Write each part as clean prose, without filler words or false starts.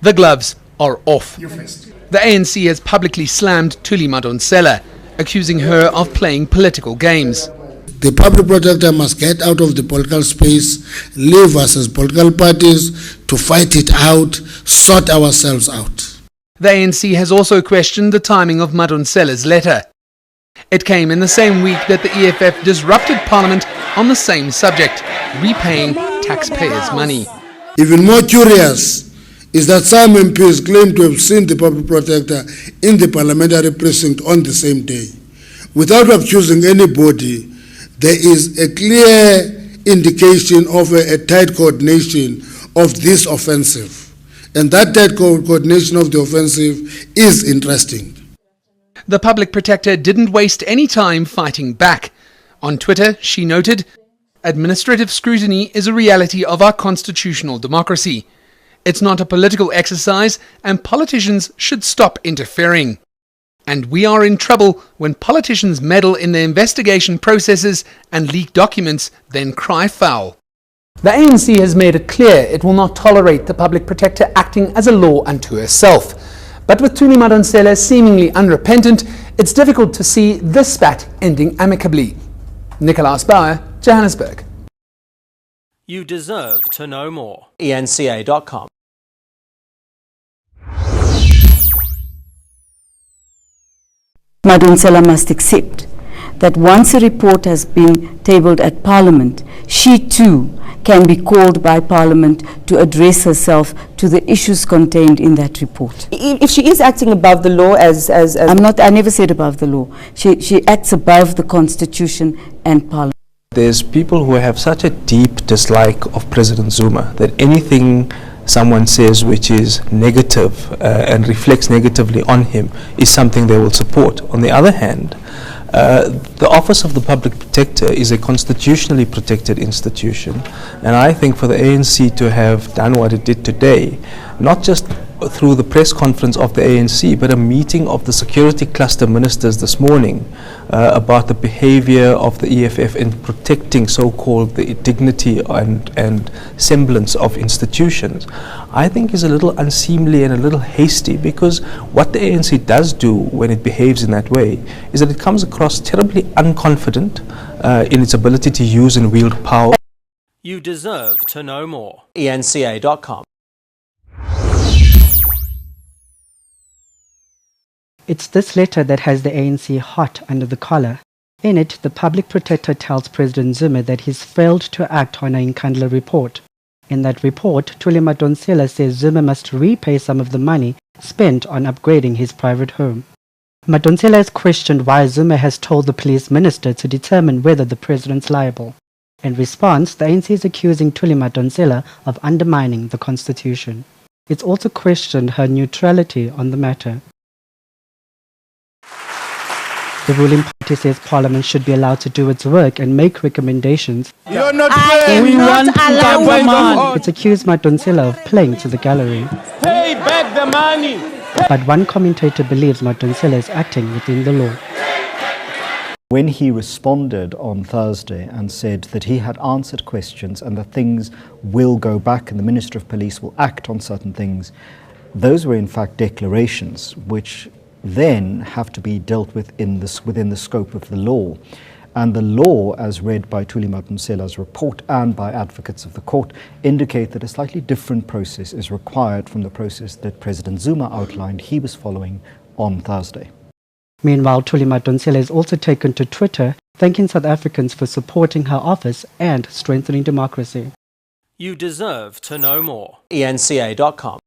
The gloves are off. The ANC has publicly slammed Thuli Madonsela, accusing her of playing political games. The public protector must get out of the political space, leave us as political parties to fight it out, sort ourselves out. The ANC has also questioned the timing of Madonsela's letter. It came in the same week that the EFF disrupted Parliament on the same subject, repaying taxpayers' money. Even more curious is that some MPs claim to have seen the public protector in the parliamentary precinct on the same day. Without accusing anybody, there is a clear indication of a tight coordination of this offensive. And that tight coordination of the offensive is interesting. The public protector didn't waste any time fighting back. On Twitter, she noted, "Administrative scrutiny is a reality of our constitutional democracy. It's not a political exercise, and politicians should stop interfering. And we are in trouble when politicians meddle in the investigation processes and leak documents, then cry foul." The ANC has made it clear it will not tolerate the public protector acting as a law unto herself. But with Thuli Madonsela seemingly unrepentant, it's difficult to see this spat ending amicably. Nicolaas Bauer, Johannesburg. You deserve to know more. ENCA.com. Madonsela must accept that once a report has been tabled at Parliament, she too can be called by Parliament to address herself to the issues contained in that report. If she is acting above the law as I never said above the law. She acts above the Constitution and Parliament. There's people who have such a deep dislike of President Zuma that anything someone says which is negative and reflects negatively on him is something they will support. On the other hand, the Office of the Public Protector is a constitutionally protected institution, and I think for the ANC to have done what it did today, not just through the press conference of the ANC, but a meeting of the security cluster ministers this morning about the behavior of the EFF in protecting so-called the dignity and semblance of institutions, I think is a little unseemly and a little hasty, because what the ANC does do when it behaves in that way is that it comes across terribly unconfident in its ability to use and wield power. You deserve to know more. ENCA.com. It's this letter that has the ANC hot under the collar. In it, the public protector tells President Zuma that he's failed to act on a Nkandla report. In that report, Thuli Madonsela says Zuma must repay some of the money spent on upgrading his private home. Madonsela has questioned why Zuma has told the police minister to determine whether the president's liable. In response, the ANC is accusing Thuli Madonsela of undermining the constitution. It's also questioned her neutrality on the matter. The ruling party says Parliament should be allowed to do its work and make recommendations. You're not fair. We want government. It's accused Madonsela of playing to the gallery. Pay back the money. But one commentator believes Madonsela is acting within the law. When he responded on Thursday and said that he had answered questions and that things will go back and the Minister of Police will act on certain things, those were in fact declarations which then have to be dealt with within the scope of the law. And the law, as read by Thuli Madonsela's report and by advocates of the court, indicate that a slightly different process is required from the process that President Zuma outlined he was following on Thursday. Meanwhile, Thuli Madonsela is also taken to Twitter, thanking South Africans for supporting her office and strengthening democracy. You deserve to know more. ENCA.com.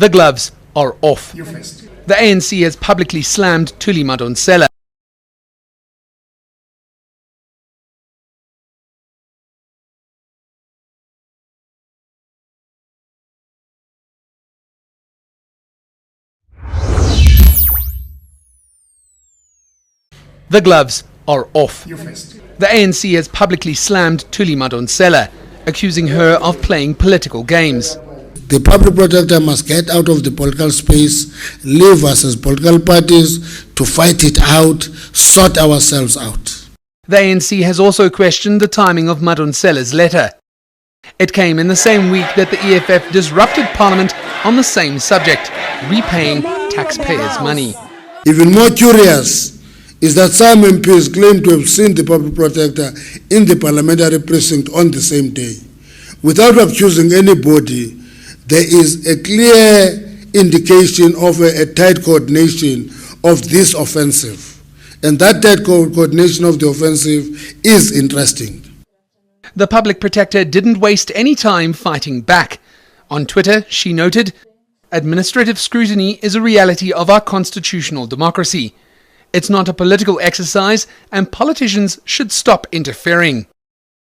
The gloves are off. The ANC has publicly slammed Thuli Madonsela. The gloves are off. The ANC has publicly slammed Thuli Madonsela, accusing her of playing political games. The public protector must get out of the political space, leave us as political parties to fight it out, sort ourselves out. The ANC has also questioned the timing of Madonsela's letter. It came in the same week that the EFF disrupted Parliament on the same subject, repaying taxpayers' money. Even more curious is that some MPs claim to have seen the public protector in the parliamentary precinct on the same day. Without accusing anybody, there is a clear indication of a tight coordination of this offensive. And that tight coordination of the offensive is interesting. The public protector didn't waste any time fighting back. On Twitter, she noted, "Administrative scrutiny is a reality of our constitutional democracy. It's not a political exercise, and politicians should stop interfering.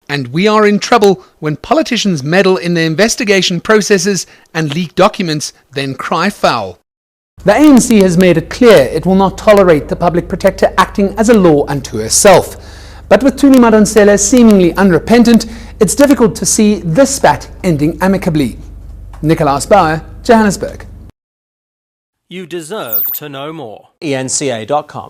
And we are in trouble when politicians meddle in the investigation processes and leak documents, then cry foul." The ANC has made it clear it will not tolerate the public protector acting as a law unto herself. But with Thuli Madonsela seemingly unrepentant, it's difficult to see this spat ending amicably. Nicolaas Bauer, Johannesburg. You deserve to know more. ENCA.com.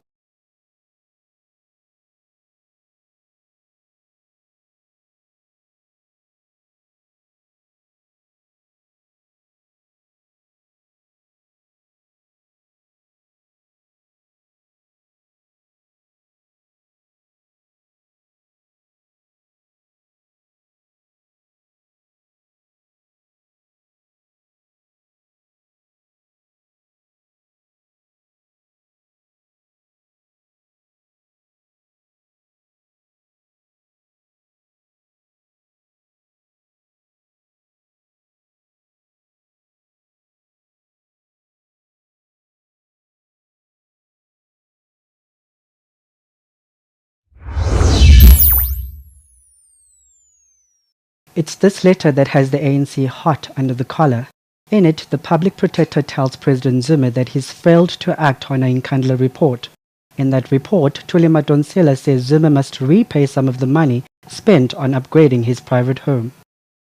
It's this letter that has the ANC hot under the collar. In it, the public protector tells President Zuma that he's failed to act on an Nkandla report. In that report, Thuli Madonsela says Zuma must repay some of the money spent on upgrading his private home.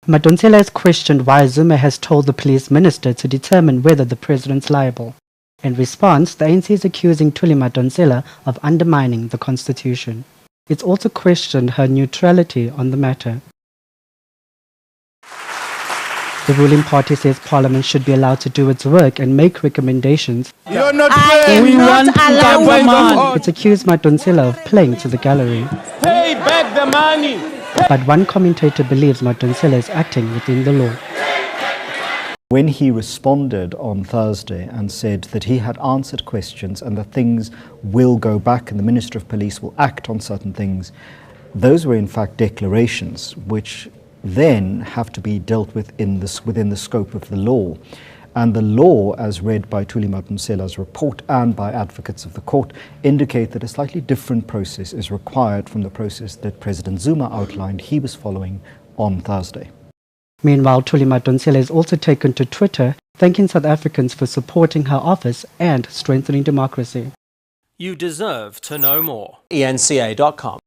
Madonsela has questioned why Zuma has told the police minister to determine whether the president's liable. In response, the ANC is accusing Thuli Madonsela of undermining the constitution. It's also questioned her neutrality on the matter. The ruling party says Parliament should be allowed to do its work and make recommendations. You're not fair. We want government. It's accused Madonsela of playing to the gallery. Pay back the money. But one commentator believes Madonsela is acting within the law. When he responded on Thursday and said that he had answered questions and that things will go back and the Minister of Police will act on certain things, those were in fact declarations which then have to be dealt with within the scope of the law. And the law, as read by Thuli Madonsela's report and by advocates of the court, indicate that a slightly different process is required from the process that President Zuma outlined he was following on Thursday. Meanwhile, Thuli Madonsela is also taken to Twitter, thanking South Africans for supporting her office and strengthening democracy. You deserve to know more. ENCA.com.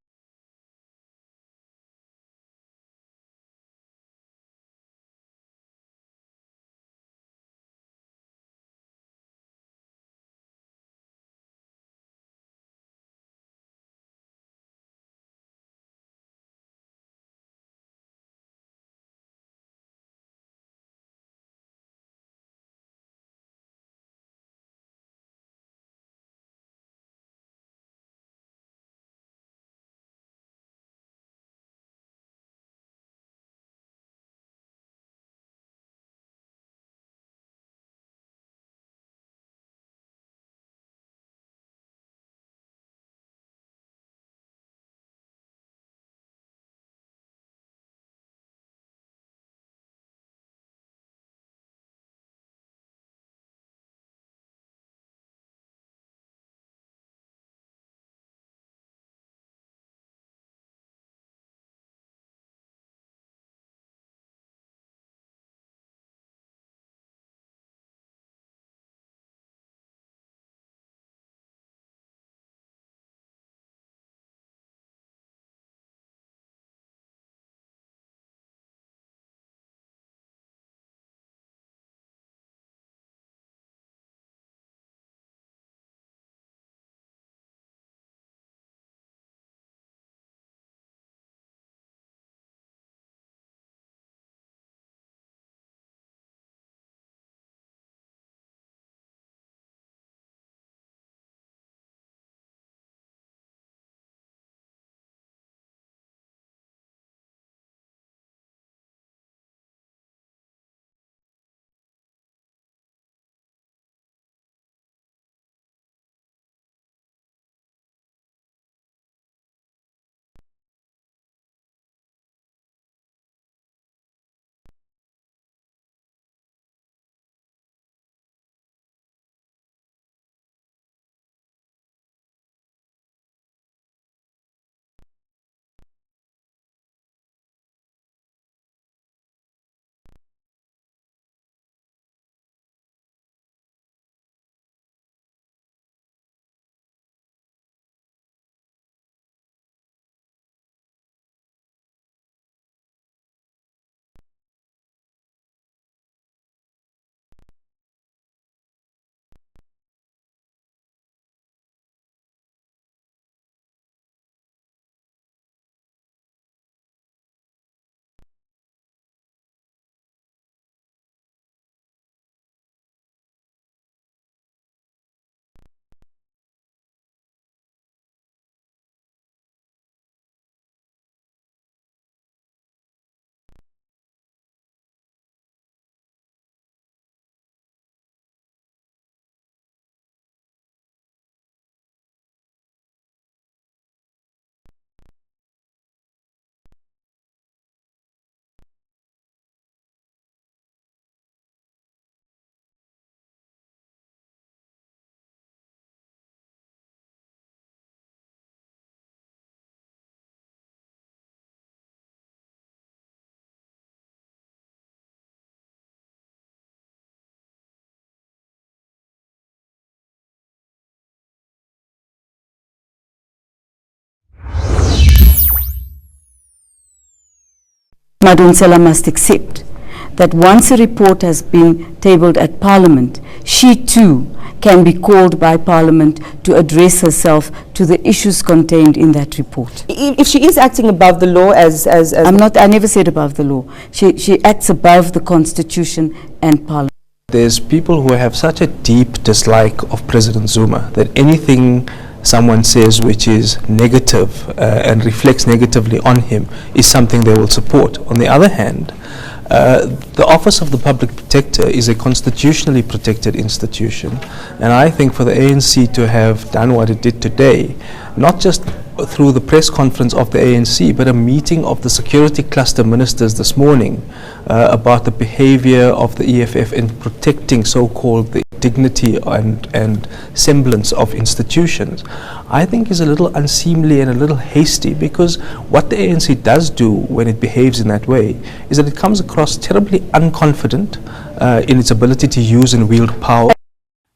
Madonsela must accept that once a report has been tabled at Parliament, she too can be called by Parliament to address herself to the issues contained in that report. If she is acting above the law as I never said above the law. She acts above the Constitution and Parliament. There's people who have such a deep dislike of President Zuma that anything someone says which is negative and reflects negatively on him is something they will support. On the other hand, the Office of the Public Protector is a constitutionally protected institution, and I think for the ANC to have done what it did today, not just through the press conference of the ANC, but a meeting of the security cluster ministers this morning about the behavior of the EFF in protecting so-called the dignity and semblance of institutions, I think is a little unseemly and a little hasty, because what the ANC does do when it behaves in that way is that it comes across terribly unconfident in its ability to use and wield power.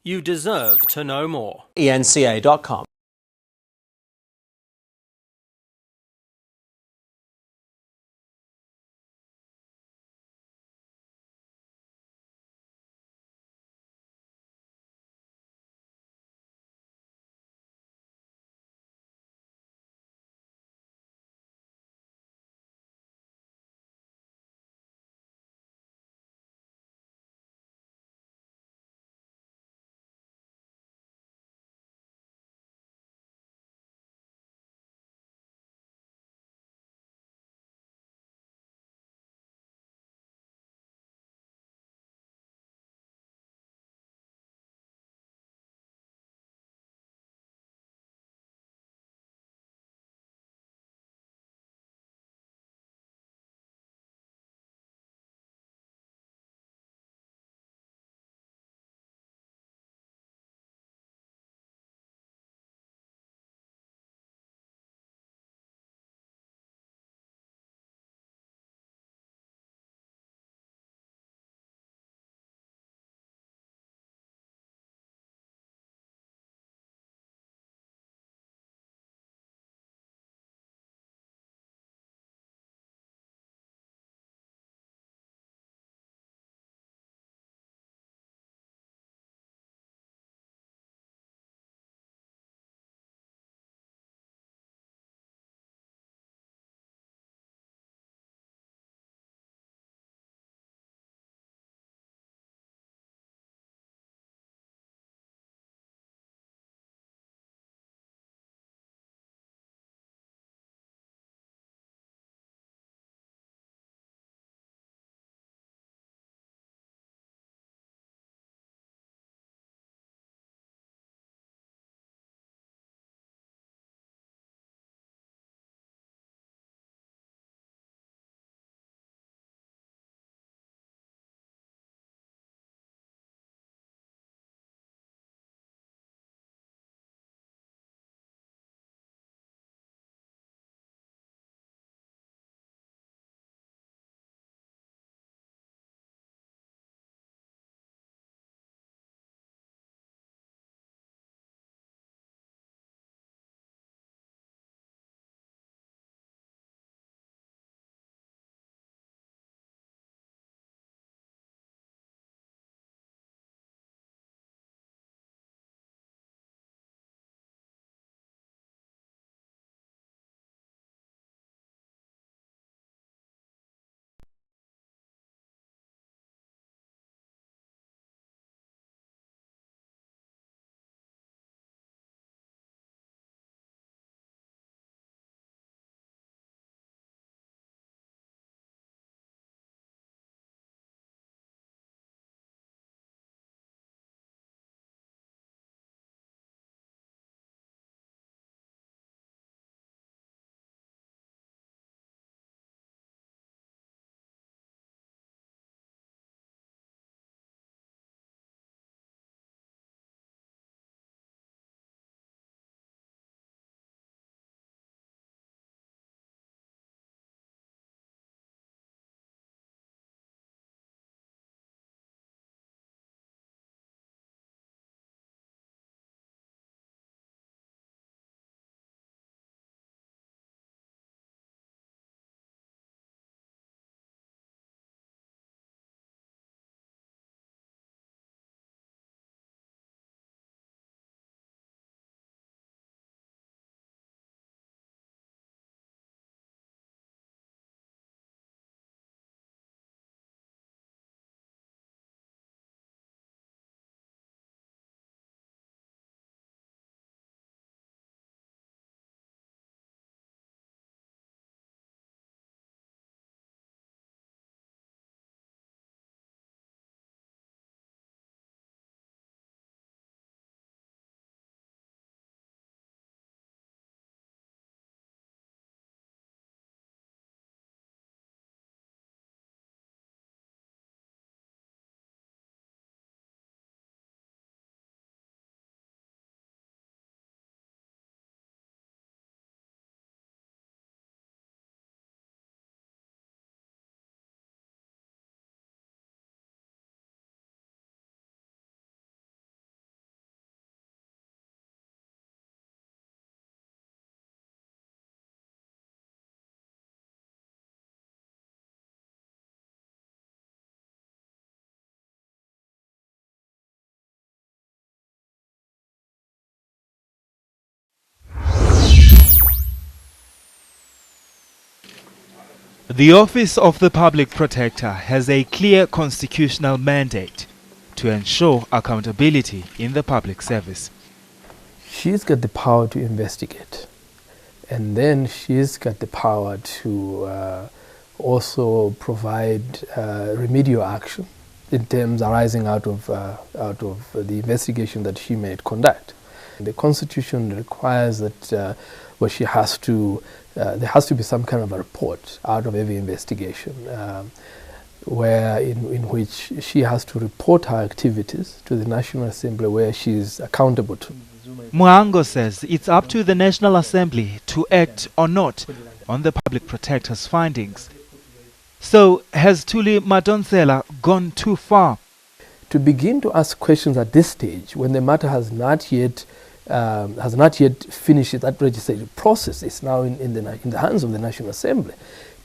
You deserve to know more. ENCA.com. The Office of the Public Protector has a clear constitutional mandate to ensure accountability in the public service. She's got the power to investigate, and then she's got the power to also provide remedial action in terms arising out of the investigation that she may conduct. The Constitution requires that she has to, there has to be some kind of a report out of every investigation where in which she has to report her activities to the National Assembly where she is accountable to. Mwango says it's up to the National Assembly to act or not on the Public Protector's findings. So has Thuli Madonsela gone too far? To begin to ask questions at this stage, when the matter has not yet finished that legislative process, it's now in the hands of the National Assembly.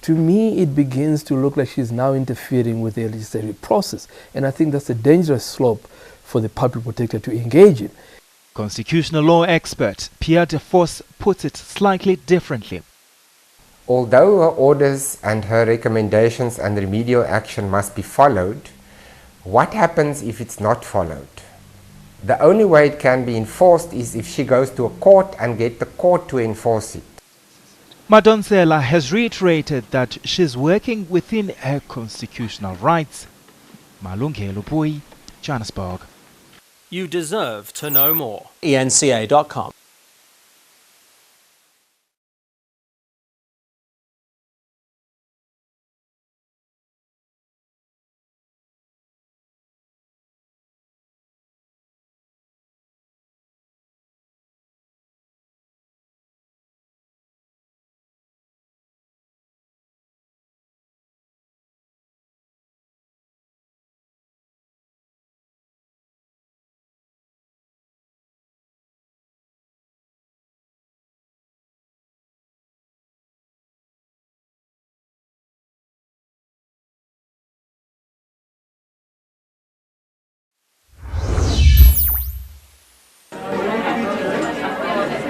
To me, it begins to look like she's now interfering with the legislative process, and I think that's a dangerous slope for the Public Protector to engage in. Constitutional law expert Pierre de Vos puts it slightly differently. Although her orders and her recommendations and remedial action must be followed, what happens if it's not followed? The only way it can be enforced is if she goes to a court and get the court to enforce it. Madonsela has reiterated that she's working within her constitutional rights. Malungelo Pui, Johannesburg. You deserve to know more. ENCA.com.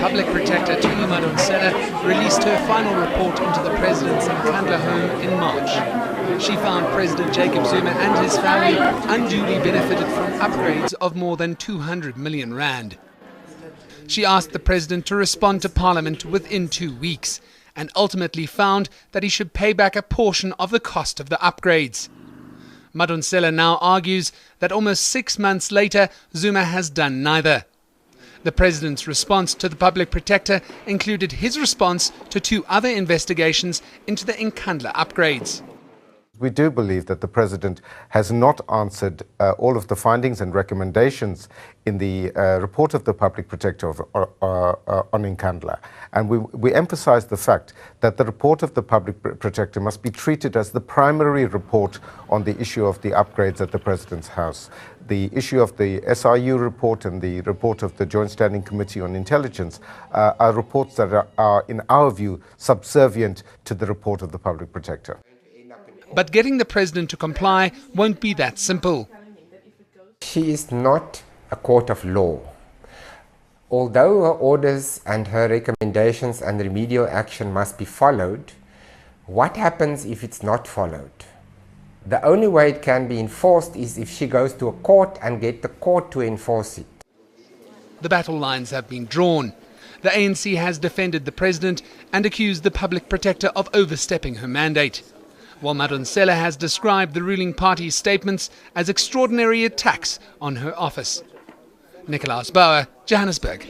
Public Protector Thuli Madonsela released her final report into the President's Nkandla home in March. She found President Jacob Zuma and his family unduly benefited from upgrades of more than 200 million rand. She asked the President to respond to Parliament within 2 weeks and ultimately found that he should pay back a portion of the cost of the upgrades. Madonsela now argues that almost 6 months later, Zuma has done neither. The President's response to the Public Protector included his response to 2 other investigations into the Nkandla upgrades. We do believe that the President has not answered all of the findings and recommendations in the report of the Public Protector on Nkandla. And we emphasize the fact that the report of the Public Protector must be treated as the primary report on the issue of the upgrades at the President's house. The issue of the SRU report and the report of the Joint Standing Committee on Intelligence are reports that are, in our view, subservient to the report of the Public Protector. But getting the President to comply won't be that simple. She is not a court of law. Although her orders and her recommendations and remedial action must be followed, what happens if it's not followed? The only way it can be enforced is if she goes to a court and get the court to enforce it. The battle lines have been drawn. The ANC has defended the President and accused the Public Protector of overstepping her mandate, while Madonsela has described the ruling party's statements as extraordinary attacks on her office. Nicolaus Bauer, Johannesburg.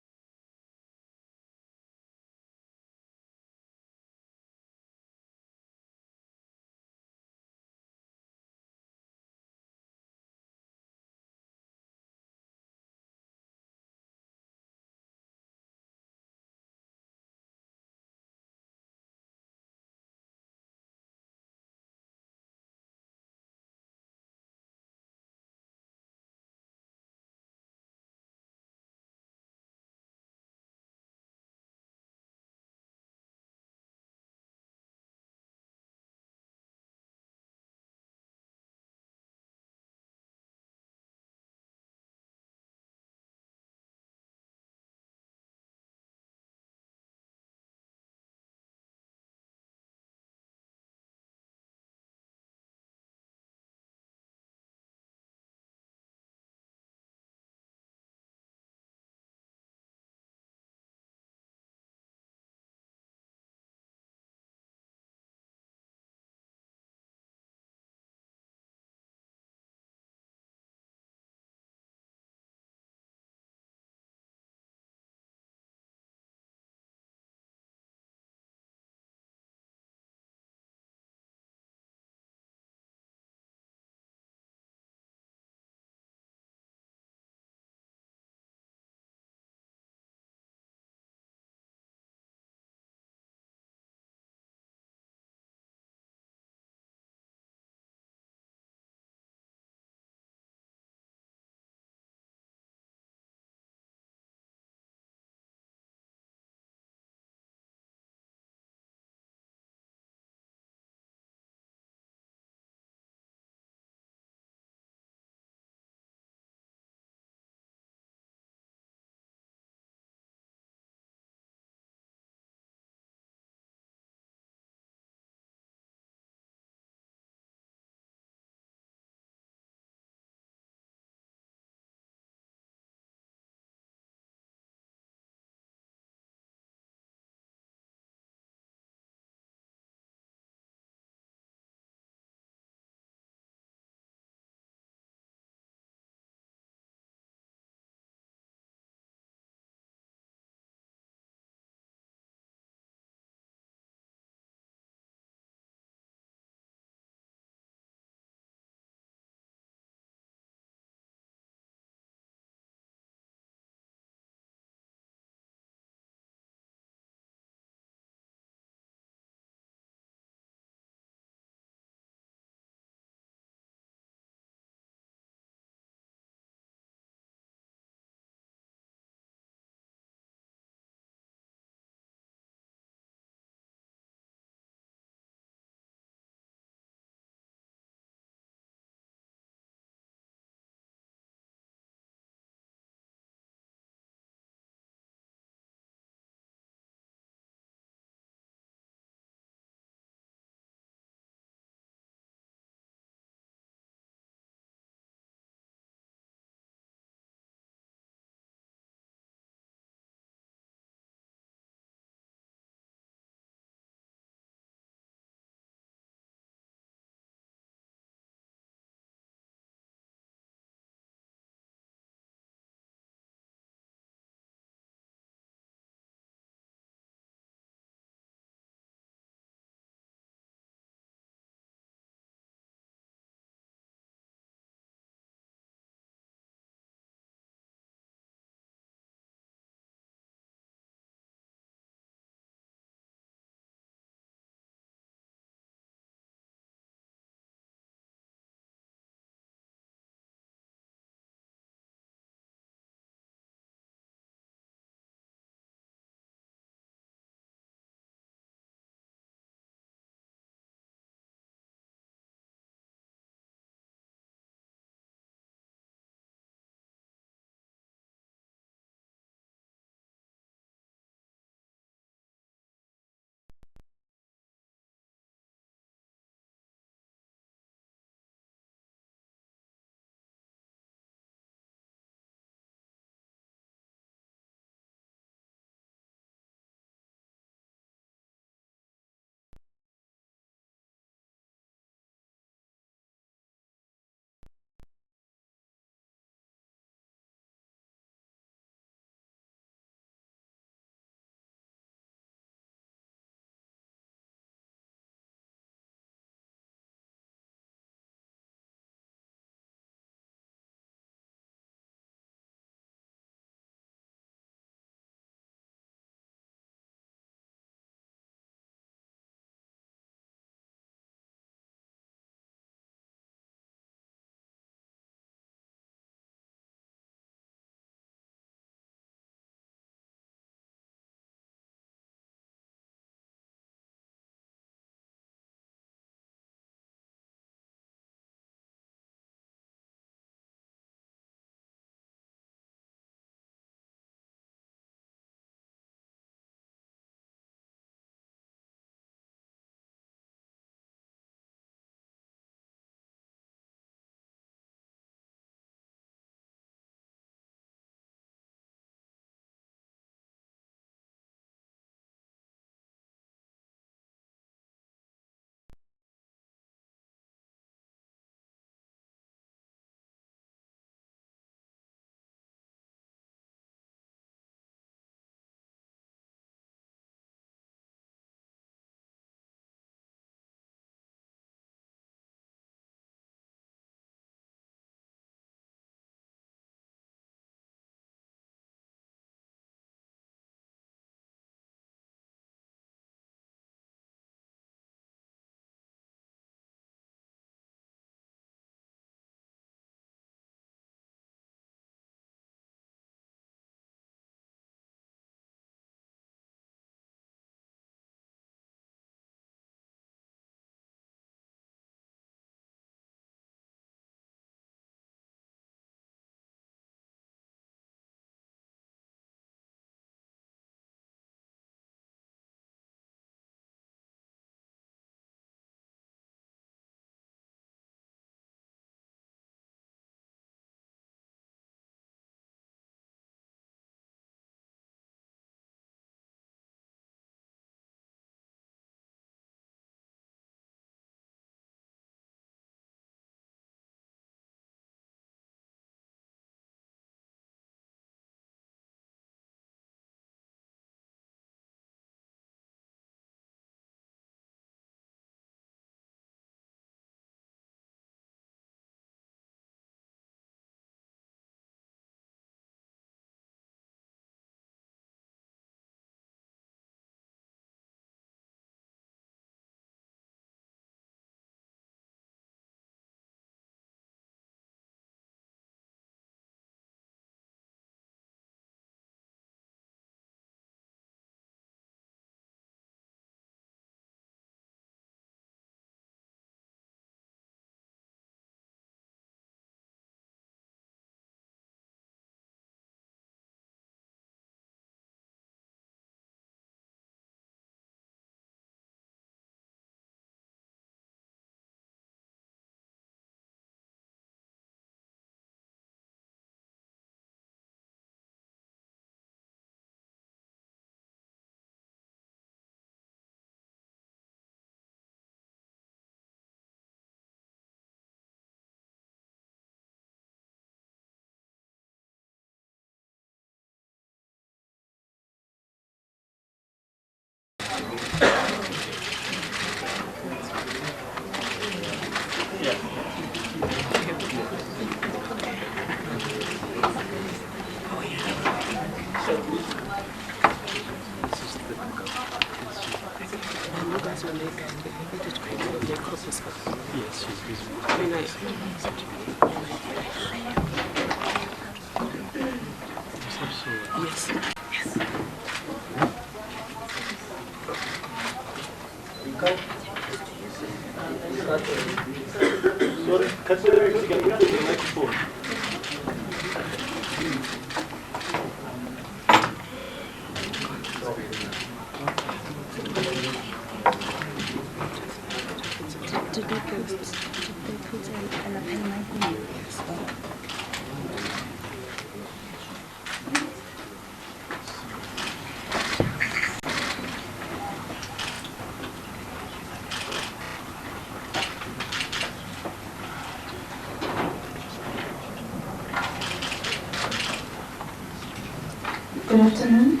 Good afternoon.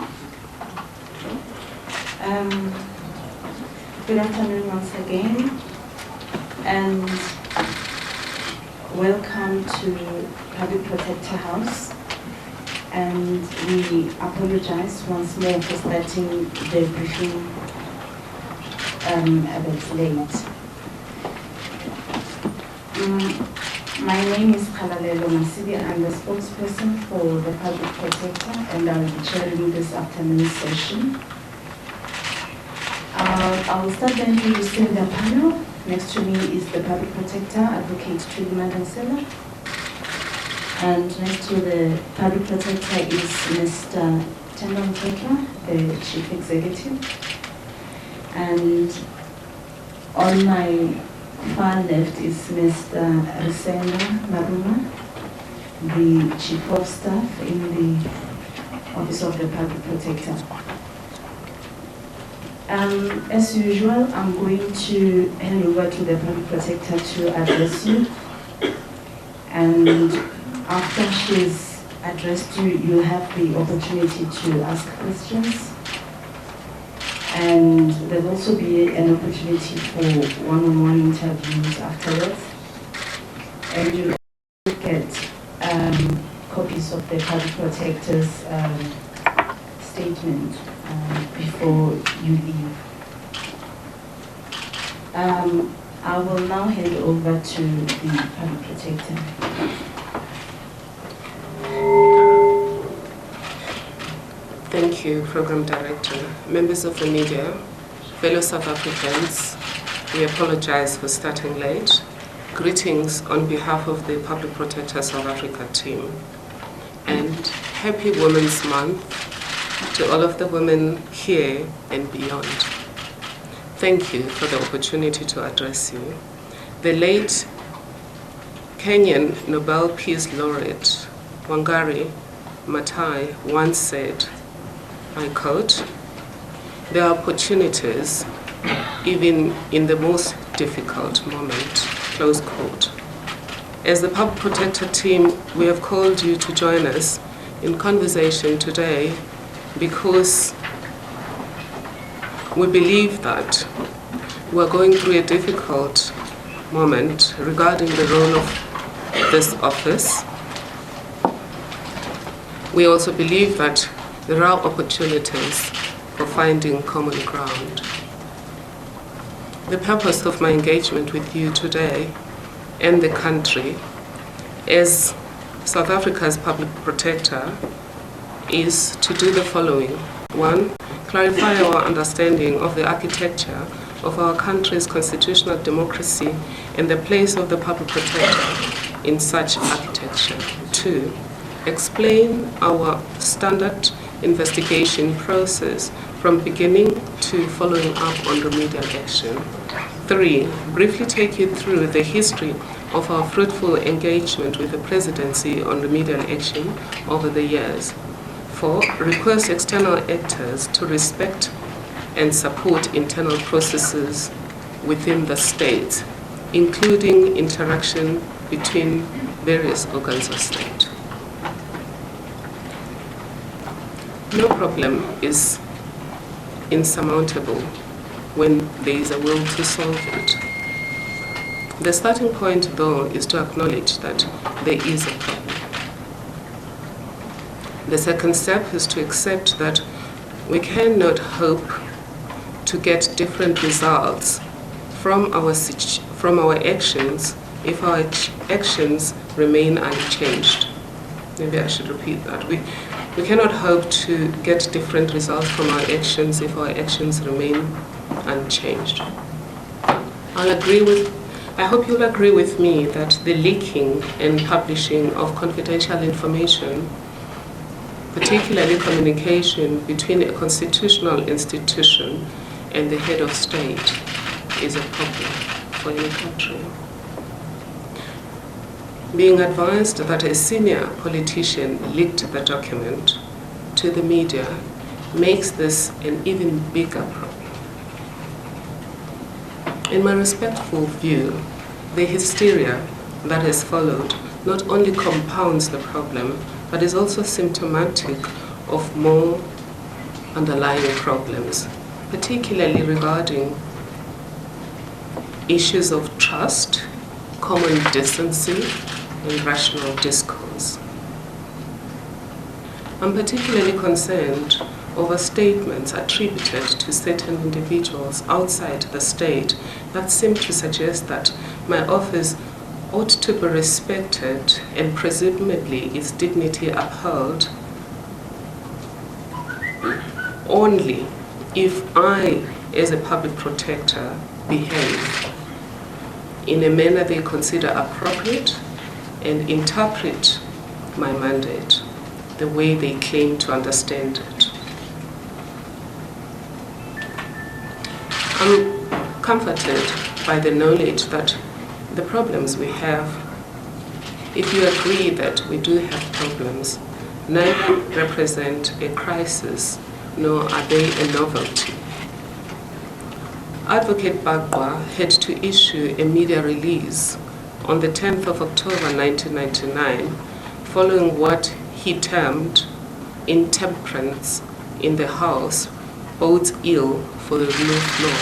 Good afternoon once again, and welcome to Public Protector House. And we apologize once more for starting the briefing a bit late. My name is Kalalelo Masidi. I'm the spokesperson for the Public Protector, and I will be chairing this afternoon's session. I will start by introducing the panel. Next to me is the Public Protector, Advocate Thuli Madonsela. And next to the Public Protector is Mr. Tendon Tekla, the Chief Executive. And on my far left is Mr. Resena Maruma, the Chief of Staff in the Office of the Public Protector. As usual, I'm going to hand over to the Public Protector to address you. And after she's addressed you, you'll have the opportunity to ask questions. And there'll also be an opportunity for one-on-one interviews afterwards. And you'll get copies of the Public Protector's statement before you leave. I will now hand over to the Public Protector. Thank you, Program Director. Members of the media, fellow South Africans, we apologize for starting late. Greetings on behalf of the Public Protector South Africa team. And happy Women's Month to all of the women here and beyond. Thank you for the opportunity to address you. The late Kenyan Nobel Peace Laureate Wangari Maathai once said, I quote, "There are opportunities even in the most difficult moment," close quote. As the Public Protector team, we have called you to join us in conversation today because we believe that we're going through a difficult moment regarding the role of this office. We also believe that there are opportunities for finding common ground. The purpose of my engagement with you today and the country as South Africa's Public Protector is to do the following. One, clarify our understanding of the architecture of our country's constitutional democracy and the place of the Public Protector in such architecture. Two, explain our standard investigation process from beginning to following up on remedial action. Three, briefly take you through the history of our fruitful engagement with the Presidency on remedial action over the years. Four, request external actors to respect and support internal processes within the state, including interaction between various organs of state. No problem is insurmountable when there is a will to solve it. The starting point, though, is to acknowledge that there is a problem. The second step is to accept that we cannot hope to get different results from our actions if our actions remain unchanged. Maybe I should repeat that. We cannot hope to get different results from our actions if our actions remain unchanged. I hope you'll agree with me that the leaking and publishing of confidential information, particularly communication between a constitutional institution and the head of state, is a problem for any country. Being advised that a senior politician leaked the document to the media makes this an even bigger problem. In my respectful view, the hysteria that has followed not only compounds the problem, but is also symptomatic of more underlying problems, particularly regarding issues of trust, common decency, and rational discourse. I'm particularly concerned over statements attributed to certain individuals outside the state that seem to suggest that my office ought to be respected and presumably its dignity upheld only if I, as a public protector, behave in a manner they consider appropriate and interpret my mandate the way they claim to understand it. I'm comforted by the knowledge that the problems we have, if you agree that we do have problems, neither represent a crisis nor are they a novelty. Advocate Bagwa had to issue a media release on the 10th of October 1999 following what he termed intemperance in the House bodes ill for the rule of law.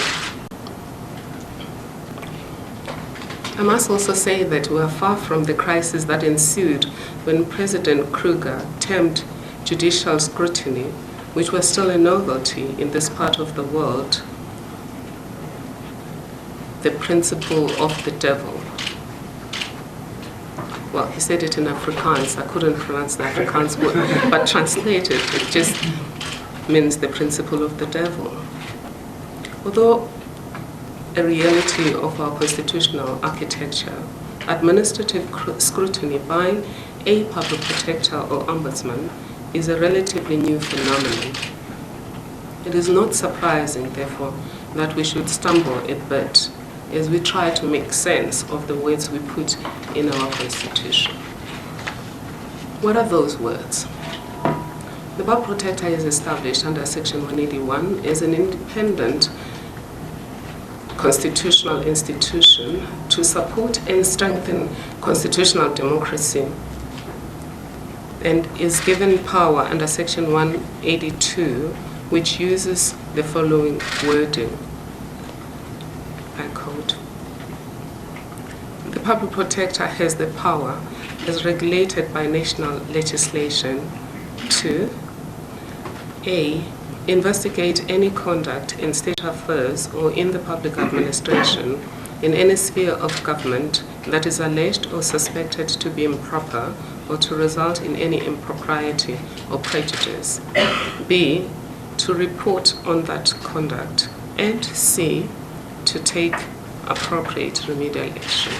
I must also say that we are far from the crisis that ensued when President Kruger termed judicial scrutiny, which was still a novelty in this part of the world, the principle of the devil. Well, he said it in Afrikaans. I couldn't pronounce the Afrikaans word, but translated, it just means the principle of the devil. Although a reality of our constitutional architecture, administrative scrutiny by a public protector or ombudsman is a relatively new phenomenon. It is not surprising, therefore, that we should stumble a bit as we try to make sense of the words we put in our Constitution. What are those words? The Public Protector is established under Section 181 as an independent constitutional institution to support and strengthen constitutional democracy, and is given power under Section 182, which uses the following wording. I quote, "The Public Protector has the power, as regulated by national legislation, to A. Investigate any conduct in state affairs or in the public administration in any sphere of government that is alleged or suspected to be improper or to result in any impropriety or prejudice. B. To report on that conduct. And C. To take appropriate remedial action."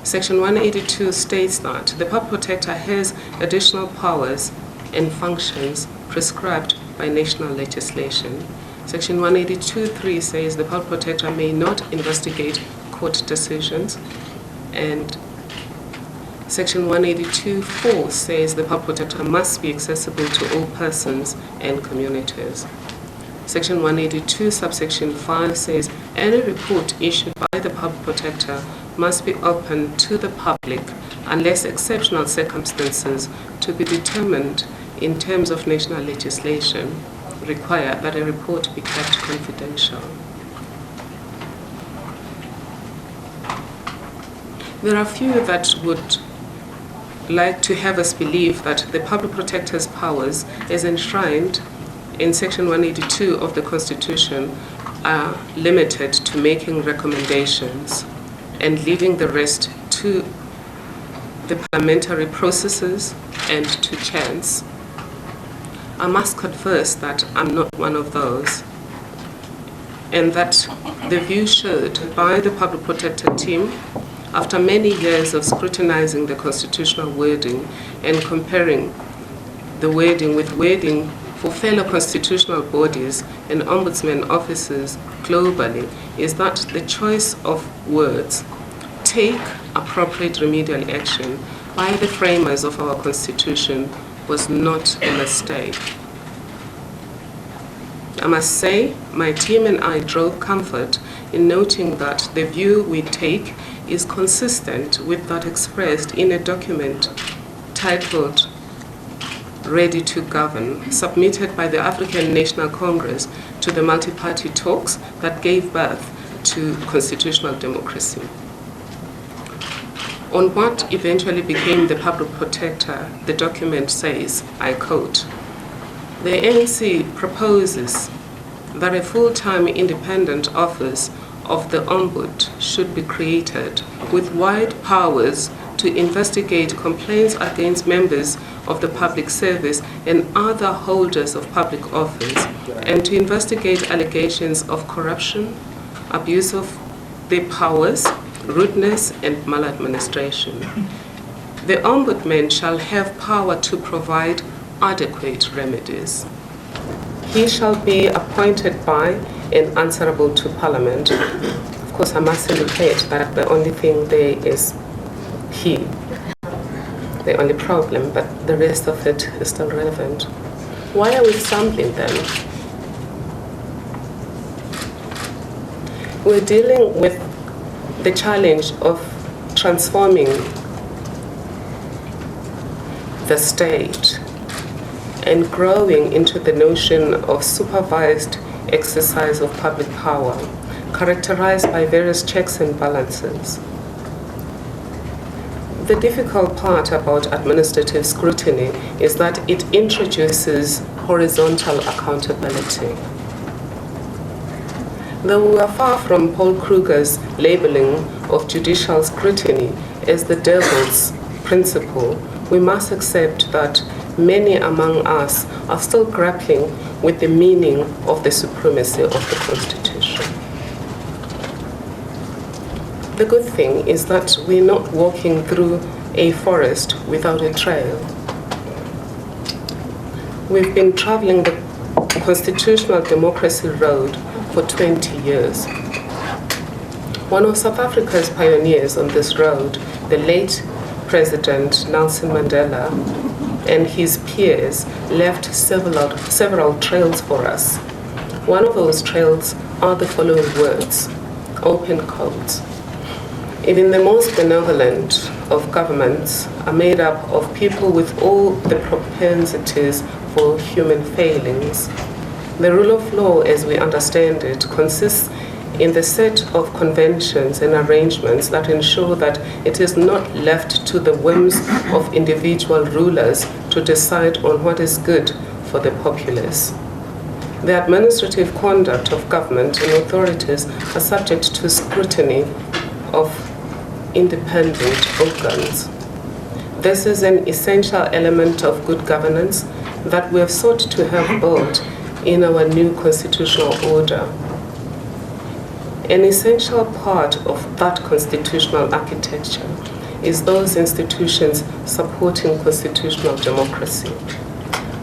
Section 182 states that the Public Protector has additional powers and functions prescribed by national legislation. Section 182.3 says the Public Protector may not investigate court decisions, and Section 182.4 says the Public Protector must be accessible to all persons and communities. Section 182, subsection 5 says any report issued by the Public Protector must be open to the public unless exceptional circumstances to be determined in terms of national legislation, require that a report be kept confidential. There are few that would like to have us believe that the Public Protector's powers, as enshrined in Section 182 of the Constitution, are limited to making recommendations and leaving the rest to the parliamentary processes and to chance. I must confess that I'm not one of those, and that the view shared by the Public Protector team, after many years of scrutinizing the constitutional wording and comparing the wording with wording for fellow constitutional bodies and ombudsman offices globally, is that the choice of words, "take appropriate remedial action," by the framers of our Constitution was not a mistake. I must say, my team and I drove comfort in noting that the view we take is consistent with that expressed in a document titled Ready to Govern, submitted by the African National Congress to the multi-party talks that gave birth to constitutional democracy. On what eventually became the Public Protector, the document says, I quote, "The ANC proposes that a full-time independent office of the Ombud should be created with wide powers to investigate complaints against members of the public service and other holders of public office, and to investigate allegations of corruption, abuse of their powers, rudeness, and maladministration. The Ombudsman shall have power to provide adequate remedies. He shall be appointed by and answerable to Parliament." Of course, I must indicate that the only thing there is he, the only problem, but the rest of it is still relevant. Why are we stumbling then? We're dealing with the challenge of transforming the state and growing into the notion of supervised exercise of public power, characterized by various checks and balances. The difficult part about administrative scrutiny is that it introduces horizontal accountability. Though we are far from Paul Kruger's labeling of judicial scrutiny as the devil's principle, we must accept that many among us are still grappling with the meaning of the supremacy of the Constitution. The good thing is that we're not walking through a forest without a trail. We've been traveling the constitutional democracy road for 20 years. One of South Africa's pioneers on this road, the late President Nelson Mandela, and his peers left several trails for us. One of those trails are the following words, open quotes. Even the most benevolent of governments are made up of people with all the propensities for human failings. The rule of law, as we understand it, consists in the set of conventions and arrangements that ensure that it is not left to the whims of individual rulers to decide on what is good for the populace. The administrative conduct of government and authorities are subject to scrutiny of independent organs. This is an essential element of good governance that we have sought to have built in our new constitutional order. An essential part of that constitutional architecture is those institutions supporting constitutional democracy.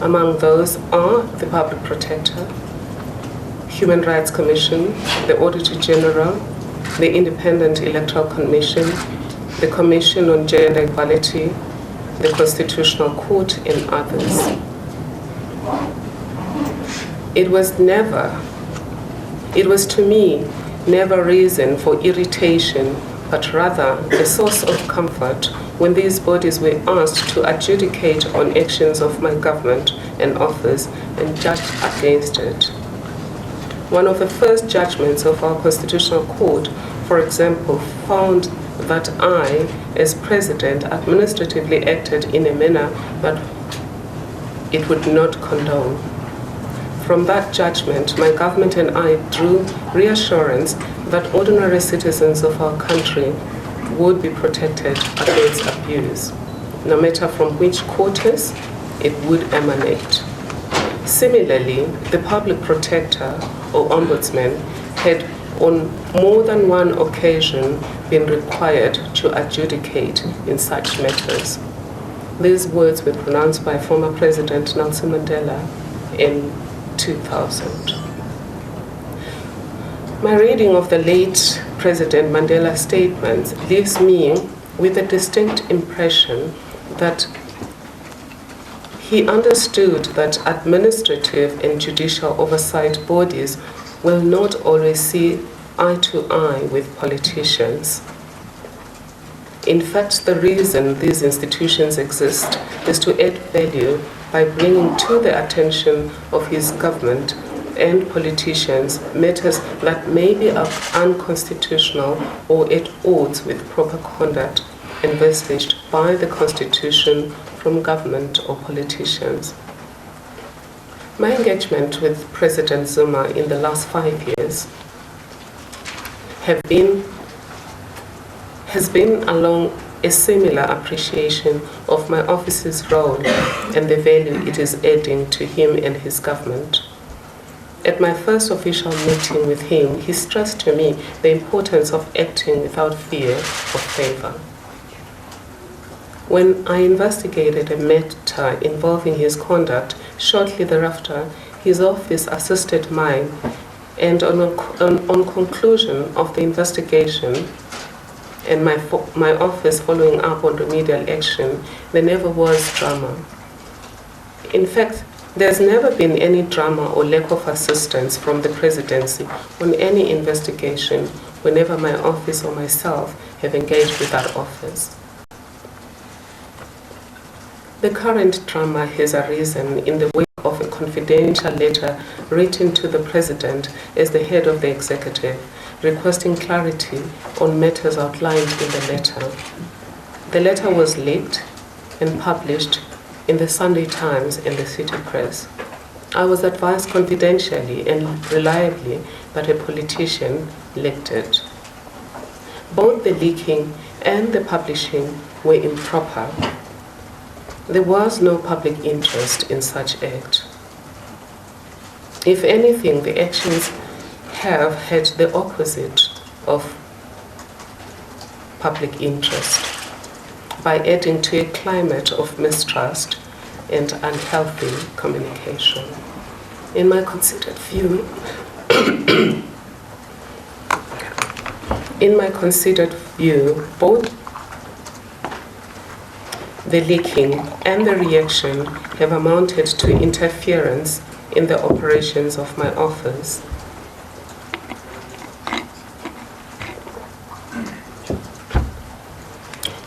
Among those are the Public Protector, Human Rights Commission, the Auditor General, the Independent Electoral Commission, the Commission on Gender Equality, the Constitutional Court, and others. It was to me, never reason for irritation, but rather a source of comfort when these bodies were asked to adjudicate on actions of my government and office and judge against it. One of the first judgments of our Constitutional Court, for example, found that I, as President, administratively acted in a manner that it would not condone. From that judgment, my government and I drew reassurance that ordinary citizens of our country would be protected against abuse, no matter from which quarters it would emanate. Similarly, the public protector or ombudsman had on more than one occasion been required to adjudicate in such matters. These words were pronounced by former President Nelson Mandela in 2000. My reading of the late President Mandela's statements leaves me with a distinct impression that he understood that administrative and judicial oversight bodies will not always see eye to eye with politicians. In fact, the reason these institutions exist is to add value by bringing to the attention of his government and politicians matters that may be unconstitutional or at odds with proper conduct envisaged by the Constitution from government or politicians. My engagement with President Zuma in the last 5 years has been along a similar appreciation of my office's role and the value it is adding to him and his government. At my first official meeting with him, he stressed to me the importance of acting without fear or favor. When I investigated a matter involving his conduct, shortly thereafter, his office assisted mine, and on conclusion of the investigation and my office following up on remedial action, there never was drama. In fact, there's never been any drama or lack of assistance from the Presidency on any investigation whenever my office or myself have engaged with that office. The current drama has arisen in the wake of a confidential letter written to the President as the head of the executive, requesting clarity on matters outlined in the letter. The letter was leaked and published in the Sunday Times and the City Press. I was advised confidentially and reliably that a politician leaked it. Both the leaking and the publishing were improper. There was no public interest in such act. If anything, the actions have had the opposite of public interest by adding to a climate of mistrust and unhealthy communication. In my considered view, both the leaking and the reaction have amounted to interference in the operations of my office.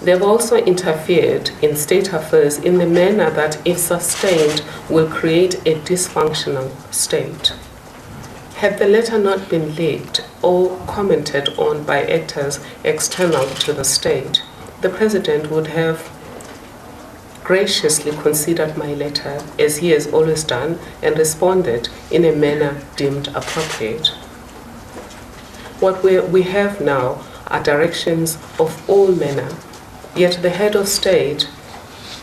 They have also interfered in state affairs in the manner that, if sustained, will create a dysfunctional state. Had the letter not been leaked or commented on by actors external to the state, the President would have graciously considered my letter, as he has always done, and responded in a manner deemed appropriate. What we have now are directions of all manner, yet the head of state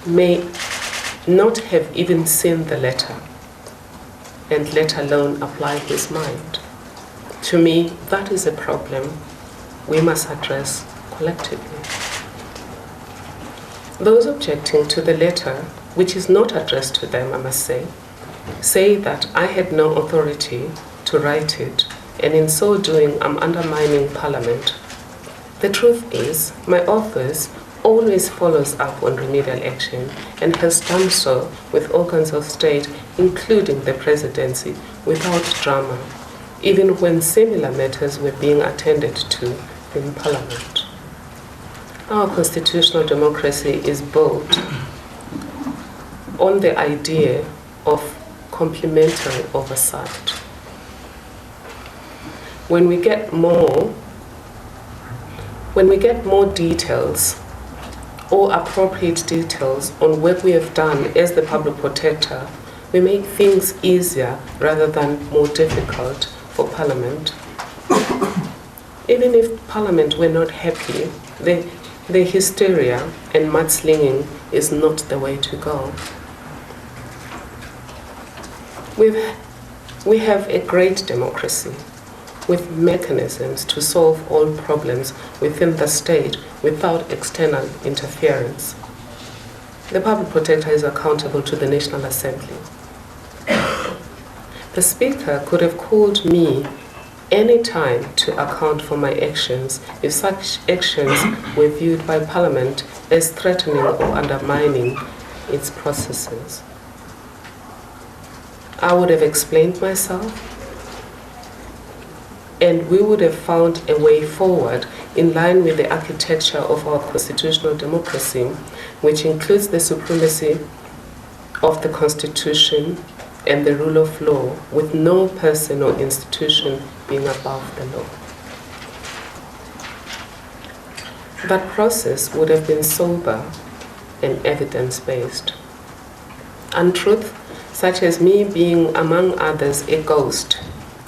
may not have even seen the letter, and let alone apply his mind. To me, that is a problem we must address collectively. Those objecting to the letter, which is not addressed to them, I must say that I had no authority to write it, and in so doing, I'm undermining Parliament. The truth is, my office always follows up on remedial action and has done so with organs of state, including the Presidency, without drama, even when similar matters were being attended to in Parliament. Our constitutional democracy is built on the idea of complementary oversight. When we get more details or appropriate details on what we have done as the public protector, we make things easier rather than more difficult for Parliament. Even if Parliament were not happy, the hysteria and mudslinging is not the way to go. We have a great democracy with mechanisms to solve all problems within the state without external interference. The public protector is accountable to the National Assembly. The Speaker could have called me any time to account for my actions if such actions were viewed by Parliament as threatening or undermining its processes. I would have explained myself, and we would have found a way forward in line with the architecture of our constitutional democracy, which includes the supremacy of the Constitution and the rule of law, with no person or institution being above the law. That process would have been sober and evidence-based. Untruth, such as me being, among others, a ghost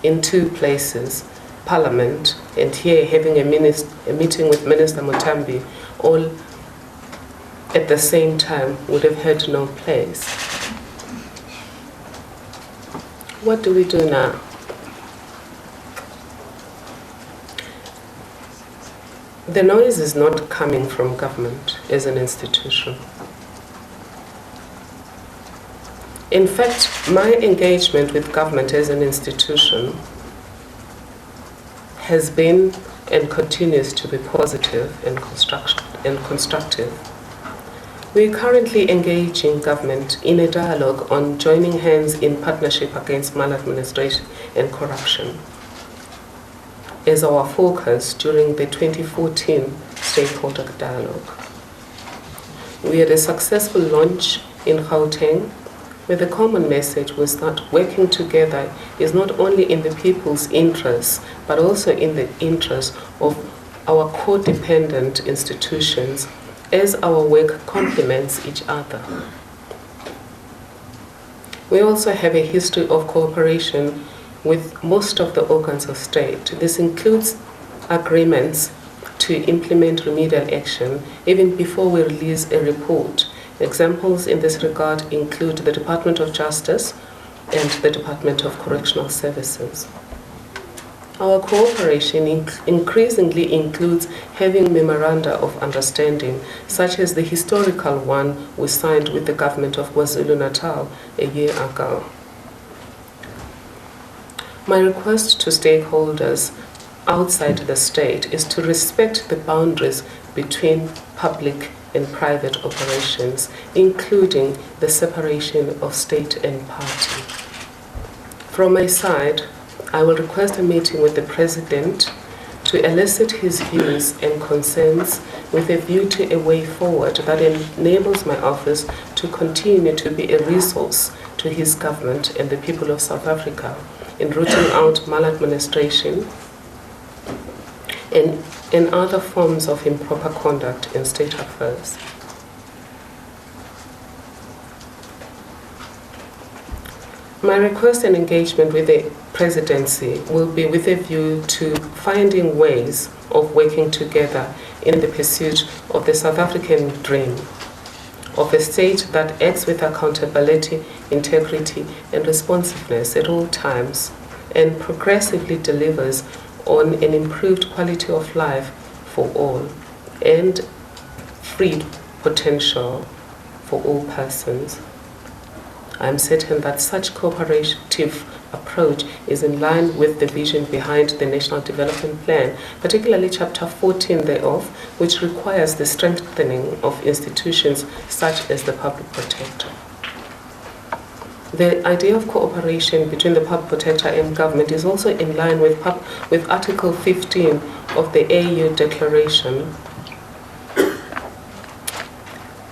in two places, Parliament and here having a meeting with Minister Mutambi, all at the same time, would have had no place. What do we do now? The noise is not coming from government as an institution. In fact, my engagement with government as an institution has been and continues to be positive and constructive. We are currently engaging government in a dialogue on joining hands in partnership against maladministration and corruption as our focus during the 2014 stakeholder dialogue. We had a successful launch in Gauteng, where the common message was that working together is not only in the people's interests, but also in the interests of our codependent institutions, as our work complements each other. We also have a history of cooperation with most of the organs of state. This includes agreements to implement remedial action even before we release a report. Examples in this regard include the Department of Justice and the Department of Correctional Services. Our cooperation increasingly includes having memoranda of understanding, such as the historical one we signed with the government of KwaZulu-Natal a year ago. My request to stakeholders outside the state is to respect the boundaries between public and private operations, including the separation of state and party. From my side, I will request a meeting with the President to elicit his views and concerns with a view to a way forward that enables my office to continue to be a resource to his government and the people of South Africa in rooting out maladministration and other forms of improper conduct in state affairs. My request and engagement with the Presidency will be with a view to finding ways of working together in the pursuit of the South African dream, of a state that acts with accountability, integrity, and responsiveness at all times, and progressively delivers on an improved quality of life for all and freed potential for all persons. I am certain that such cooperative approach is in line with the vision behind the National Development Plan, particularly Chapter 14 thereof, which requires the strengthening of institutions such as the Public Protector. The idea of cooperation between the Public Protector and government is also in line with Article 15 of the AU Declaration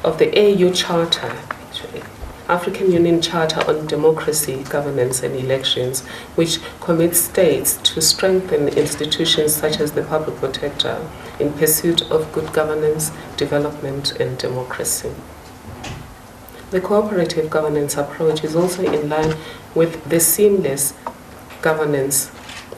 of the AU Charter, actually, African Union Charter on Democracy, Governance and Elections, which commits states to strengthen institutions such as the Public Protector in pursuit of good governance, development and democracy. The cooperative governance approach is also in line with the seamless governance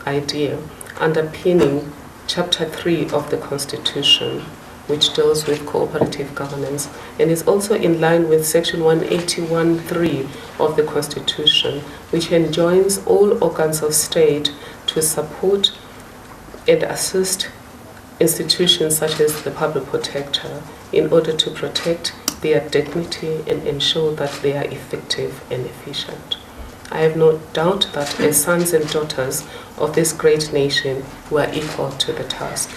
idea underpinning Chapter 3 of the Constitution, which deals with cooperative governance, and is also in line with Section 181(3) of the Constitution, which enjoins all organs of state to support and assist institutions such as the Public Protector in order to protect their dignity and ensure that they are effective and efficient. I have no doubt that as sons and daughters of this great nation, we are equal to the task.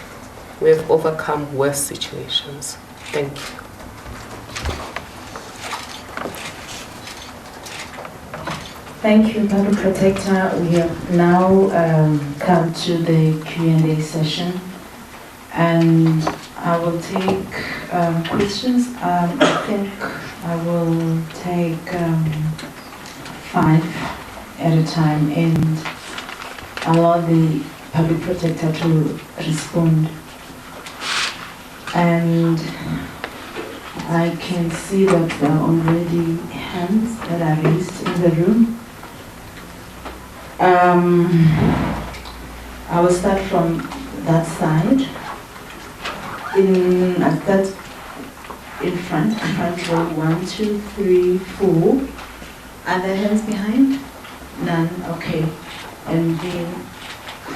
We have overcome worse situations. Thank you. Thank you, Public Protector. We have now come to the Q&A session, and I will take questions. I think I will take 5 at a time and allow the Public Protector to respond. And I can see that there are already hands that are raised in the room. I will start from that side. In front row, 1, 2, 3, 4. Are there hands behind? None. Okay. And then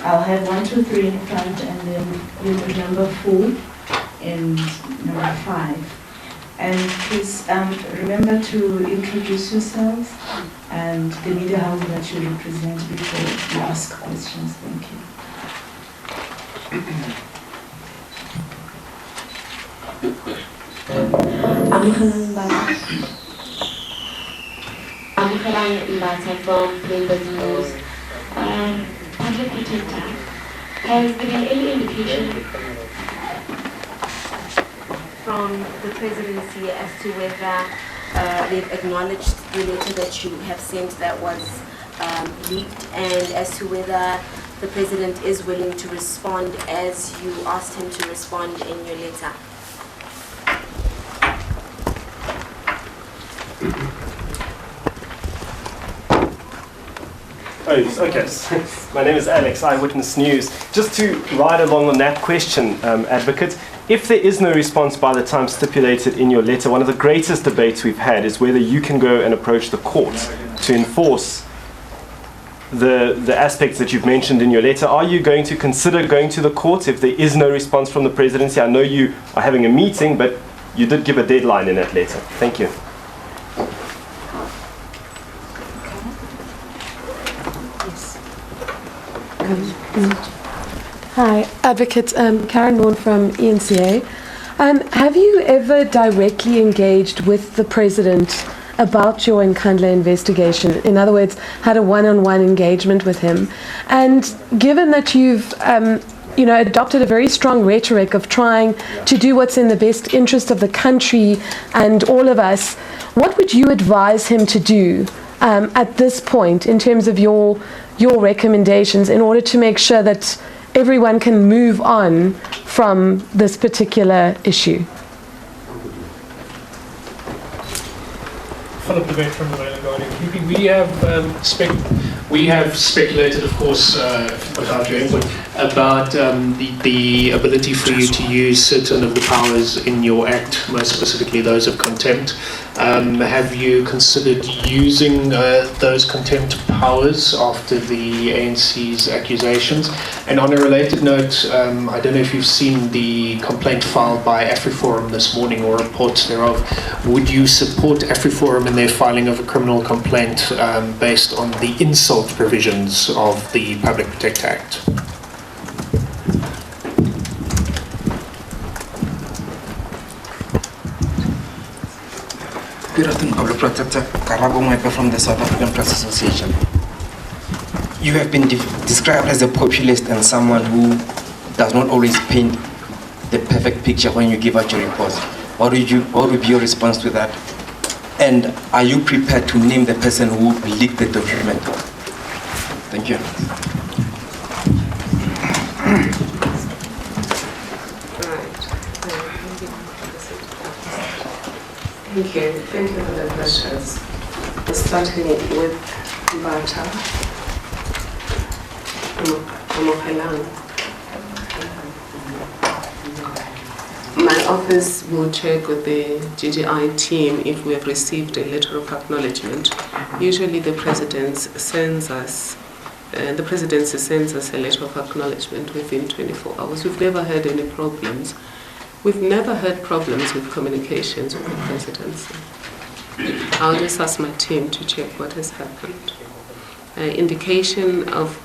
I'll have 1, 2, 3 in front, and then we'll do number 4 and number 5. And please remember to introduce yourselves and the media house that you represent before you ask questions. Thank you. I'm Mbata from Bloomberg News. Public Protector, has there been any indication from the Presidency as to whether they've acknowledged the letter that you have sent that was leaked, and as to whether the President is willing to respond as you asked him to respond in your letter? Oh, okay. My name is Alex, Eyewitness News. Just to ride along on that question, Advocate, if there is no response by the time stipulated in your letter, one of the greatest debates we've had is whether you can go and approach the court to enforce the aspects that you've mentioned in your letter. Are you going to consider going to the court if there is no response from the Presidency? I know you are having a meeting, but you did give a deadline in that letter. Thank you. Hi, Advocate Karen Vaughan from ENCA. Have you ever directly engaged with the President about your Nkandla investigation? In other words, had a one-on-one engagement with him? And given that you've adopted a very strong rhetoric of trying to do what's in the best interest of the country and all of us, what would you advise him to do at this point in terms of your recommendations in order to make sure that everyone can move on from this particular issue? Philip Debate from the Vale Guardian. We have speculated, of course, without your input, about the ability for you to use certain of the powers in your act, most specifically those of contempt. Have you considered using those contempt powers after the ANC's accusations? And on a related note, I don't know if you've seen the complaint filed by AfriForum this morning or reports thereof. Would you support AfriForum in their filing of a criminal complaint based on the insult provisions of the Public Protector Act? Good afternoon, Public Protector. Karabo Mwepe from the South African Press Association. You have been described as a populist and someone who does not always paint the perfect picture when you give out your reports. What would be your response to that? And are you prepared to name the person who leaked the document? Thank you. Thank you. Thank you for the questions. Starting with Bata Amokelang. My office will check with the GGI team if we have received a letter of acknowledgement. Usually the Presidency sends us a letter of acknowledgement within 24 hours. We've never had any problems. We've never had problems with communications with the Presidency. I'll just ask my team to check what has happened. Indication of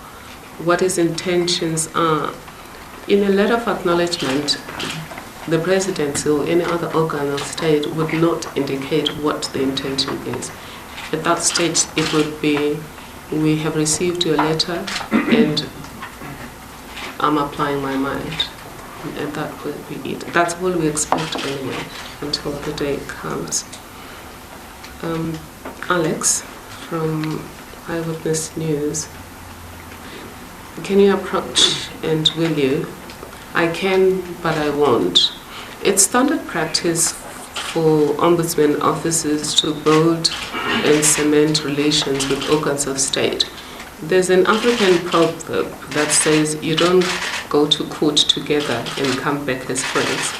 what his intentions are. In a letter of acknowledgement, the Presidency or any other organ of state would not indicate what the intention is. At that stage, it would be, we have received your letter and I'm applying my mind. And that will be it. That's all we expect anyway, until the day comes. Alex from Eyewitness News, can you approach and will you? I can, but I won't. It's standard practice for ombudsman offices to build and cement relations with organs of state. There's an African proverb that says you don't go to court together and come back as friends.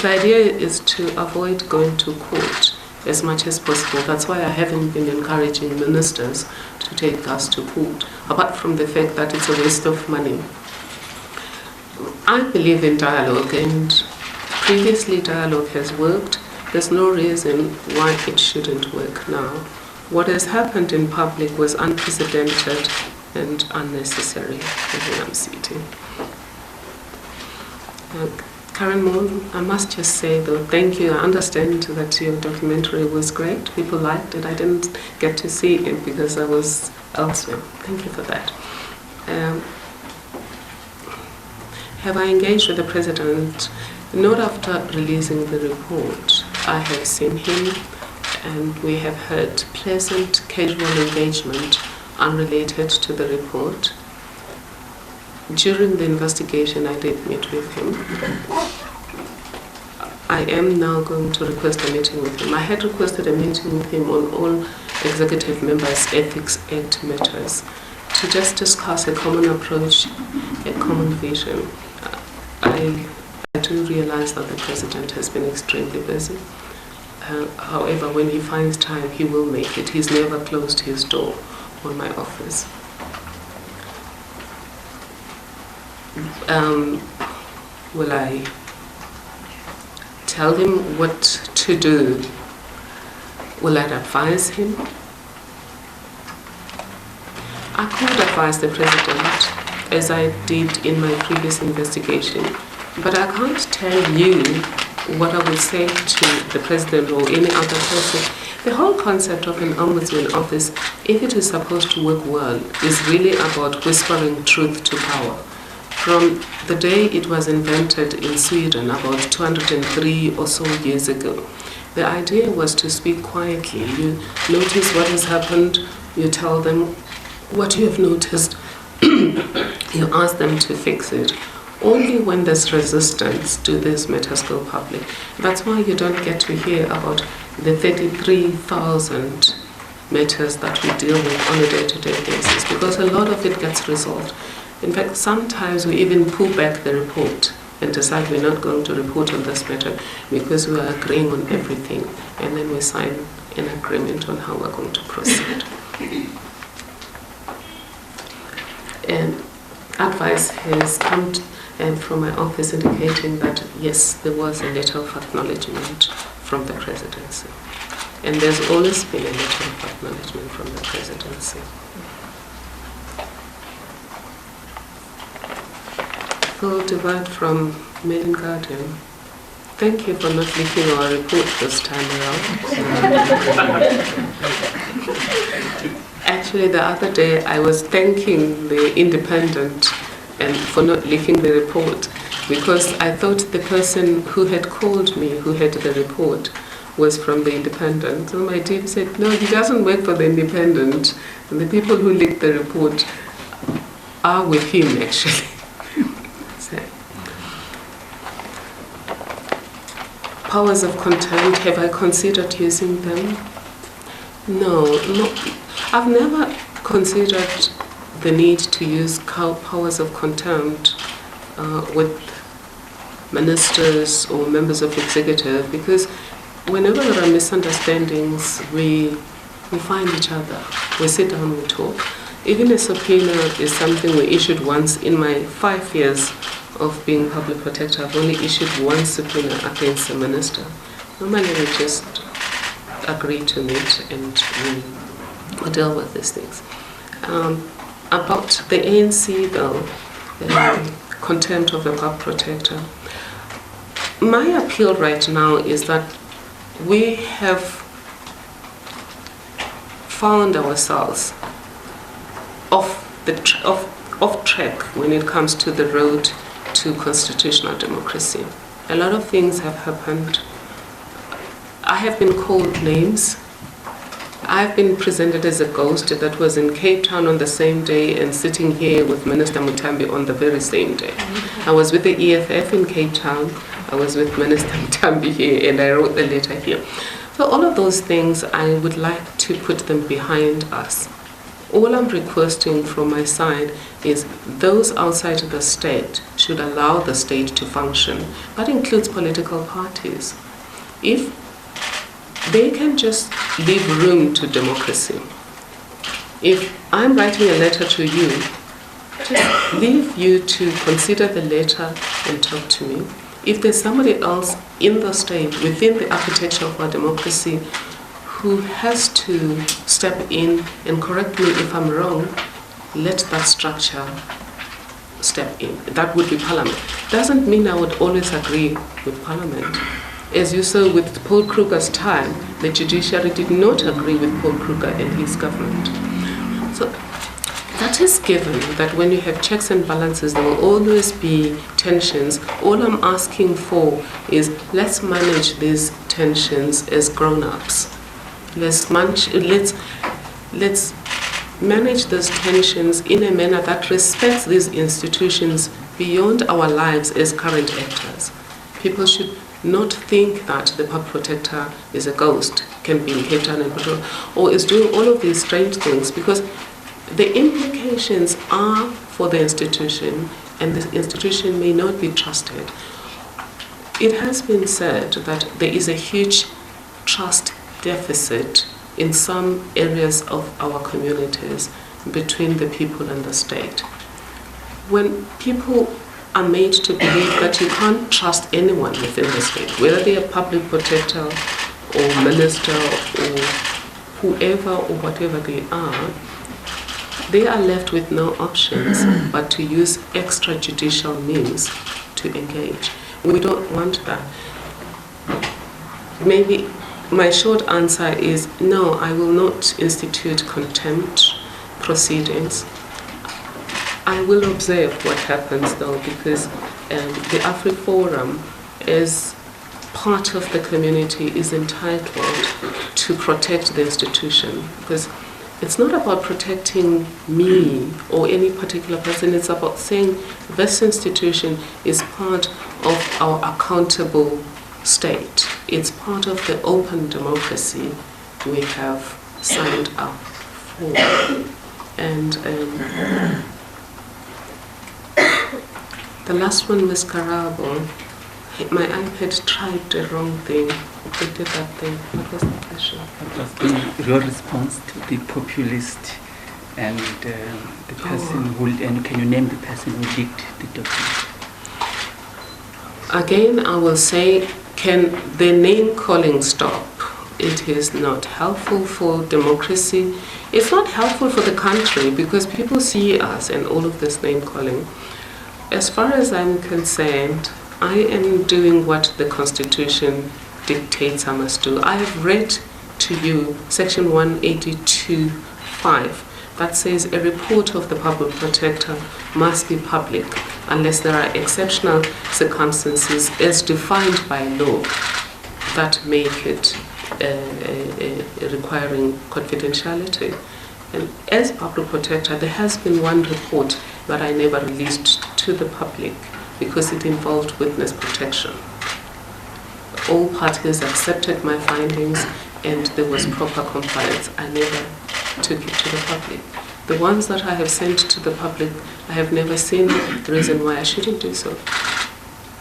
The idea is to avoid going to court as much as possible. That's why I haven't been encouraging ministers to take us to court, apart from the fact that it's a waste of money. I believe in dialogue, and previously dialogue has worked. There's no reason why it shouldn't work now. What has happened in public was unprecedented and unnecessary in the city. Karen Moon, I must just say though, thank you. I understand that your documentary was great. People liked it. I didn't get to see it because I was elsewhere. Thank you for that. Have I engaged with the President? Not after releasing the report. I have seen him and we have had pleasant, casual engagement unrelated to the report. During the investigation, I did meet with him. I am now going to request a meeting with him. I had requested a meeting with him on all executive members' ethics act matters to just discuss a common approach, a common vision. I do realize that the President has been extremely busy. However, when he finds time, he will make it. He's never closed his door on my office. Will I tell him what to do? Will I advise him? I could advise the President, as I did in my previous investigation, but I can't tell you what I would say to the President or any other person. The whole concept of an ombudsman office, if it is supposed to work well, is really about whispering truth to power. From the day it was invented in Sweden about 203 or so years ago, the idea was to speak quietly. You notice what has happened, you tell them what you have noticed, you ask them to fix it. Only when there's resistance do these matters go public. That's why you don't get to hear about the 33,000 matters that we deal with on a day-to-day basis, because a lot of it gets resolved. In fact, sometimes we even pull back the report and decide we're not going to report on this matter because we are agreeing on everything, and then we sign an agreement on how we're going to proceed. And advice has come from my office indicating that yes, there was a letter of acknowledgement from the Presidency. And there's always been a letter of acknowledgement from the Presidency. Full divide from Maiden Garden. Thank you for not leaking our report this time around. Actually, the other day I was thanking the Independent and for not leaking the report. because I thought the person who had called me, who had the report, was from the Independent. So my team said, no, he doesn't work for the Independent. And the people who leaked the report are with him, actually. So, powers of contempt, have I considered using them? No. I've never considered the need to use powers of contempt with ministers or members of executive, because whenever there are misunderstandings, we find each other. We sit down, we talk. Even a subpoena is something we issued once in my 5 years of being public protector. I've only issued one subpoena against a minister. Normally we just agree to meet and we deal with these things. About the ANC though, contempt of the public protector. My appeal right now is that we have found ourselves off track when it comes to the road to constitutional democracy. A lot of things have happened. I have been called names. I've been presented as a ghost that was in Cape Town on the same day and sitting here with Minister Mutambi on the very same day. I was with the EFF in Cape Town. I was with Minister Mutambi here and I wrote the letter here. So all of those things, I would like to put them behind us. All I'm requesting from my side is those outside the state should allow the state to function. That includes political parties. If they can just leave room to democracy. If I'm writing a letter to you, just leave you to consider the letter and talk to me. If there's somebody else in the state, within the architecture of our democracy, who has to step in and correct me if I'm wrong, let that structure step in. That would be Parliament. Doesn't mean I would always agree with Parliament. As you saw with Paul Kruger's time, the judiciary did not agree with Paul Kruger and his government. So that is given that when you have checks and balances, there will always be tensions. All I'm asking for is let's manage these tensions as grown-ups. Let's manage those tensions in a manner that respects these institutions beyond our lives as current actors. People should not think that the public protector is a ghost, can be in Cape Town and Pretoria, or is doing all of these strange things, because the implications are for the institution, and the institution may not be trusted. It has been said that there is a huge trust deficit in some areas of our communities between the people and the state. When people are made to believe that you can't trust anyone within the state, whether they are public protector or minister or whoever or whatever they are left with no options but to use extrajudicial means to engage. We don't want that. Maybe my short answer is no, I will not institute contempt proceedings. I will observe what happens though, because the AfriForum, as part of the community, is entitled to protect the institution, because it's not about protecting me or any particular person. It's about saying this institution is part of our accountable state. It's part of the open democracy we have signed up for. And the last one was Karabo. My iPad tried the wrong thing. It did that thing. What was the question? What was your response to the populist and the person who, and can you name the person who leaked the document? Again, I will say, can the name calling stop? It is not helpful for democracy. It's not helpful for the country because people see us and all of this name calling. As far as I'm concerned, I am doing what the Constitution dictates I must do. I have read to you Section 182(5) that says a report of the public protector must be public. unless there are exceptional circumstances as defined by law that make it requiring confidentiality. And as public protector, there has been one report that I never released to the public because it involved witness protection. All parties accepted my findings and there was proper compliance. I never took it to the public. The ones that I have sent to the public, I have never seen the reason why I shouldn't do so.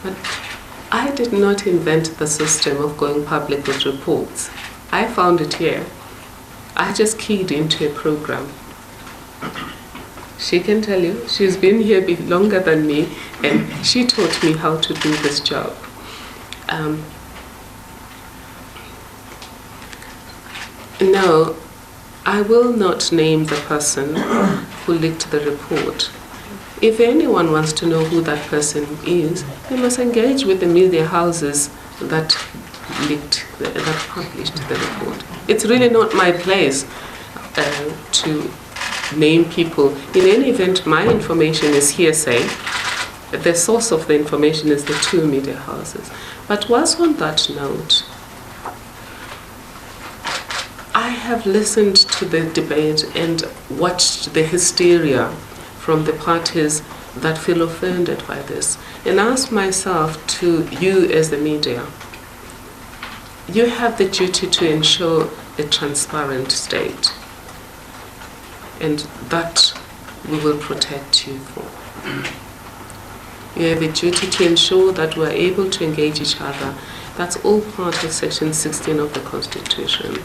But I did not invent the system of going public with reports. I found it here. I just keyed into a program. She can tell you, she's been here longer than me, and she taught me how to do this job. No, I will not name the person who leaked the report. If anyone wants to know who that person is, they must engage with the media houses that published the report. It's really not my place to name people. In any event, my information is hearsay. The source of the information is the two media houses. But whilst on that note, I have listened to the debate and watched the hysteria from the parties that feel offended by this, and asked myself to you as the media, you have the duty to ensure a transparent state, and that we will protect you for. You have a duty to ensure that we are able to engage each other. That's all part of Section 16 of the Constitution.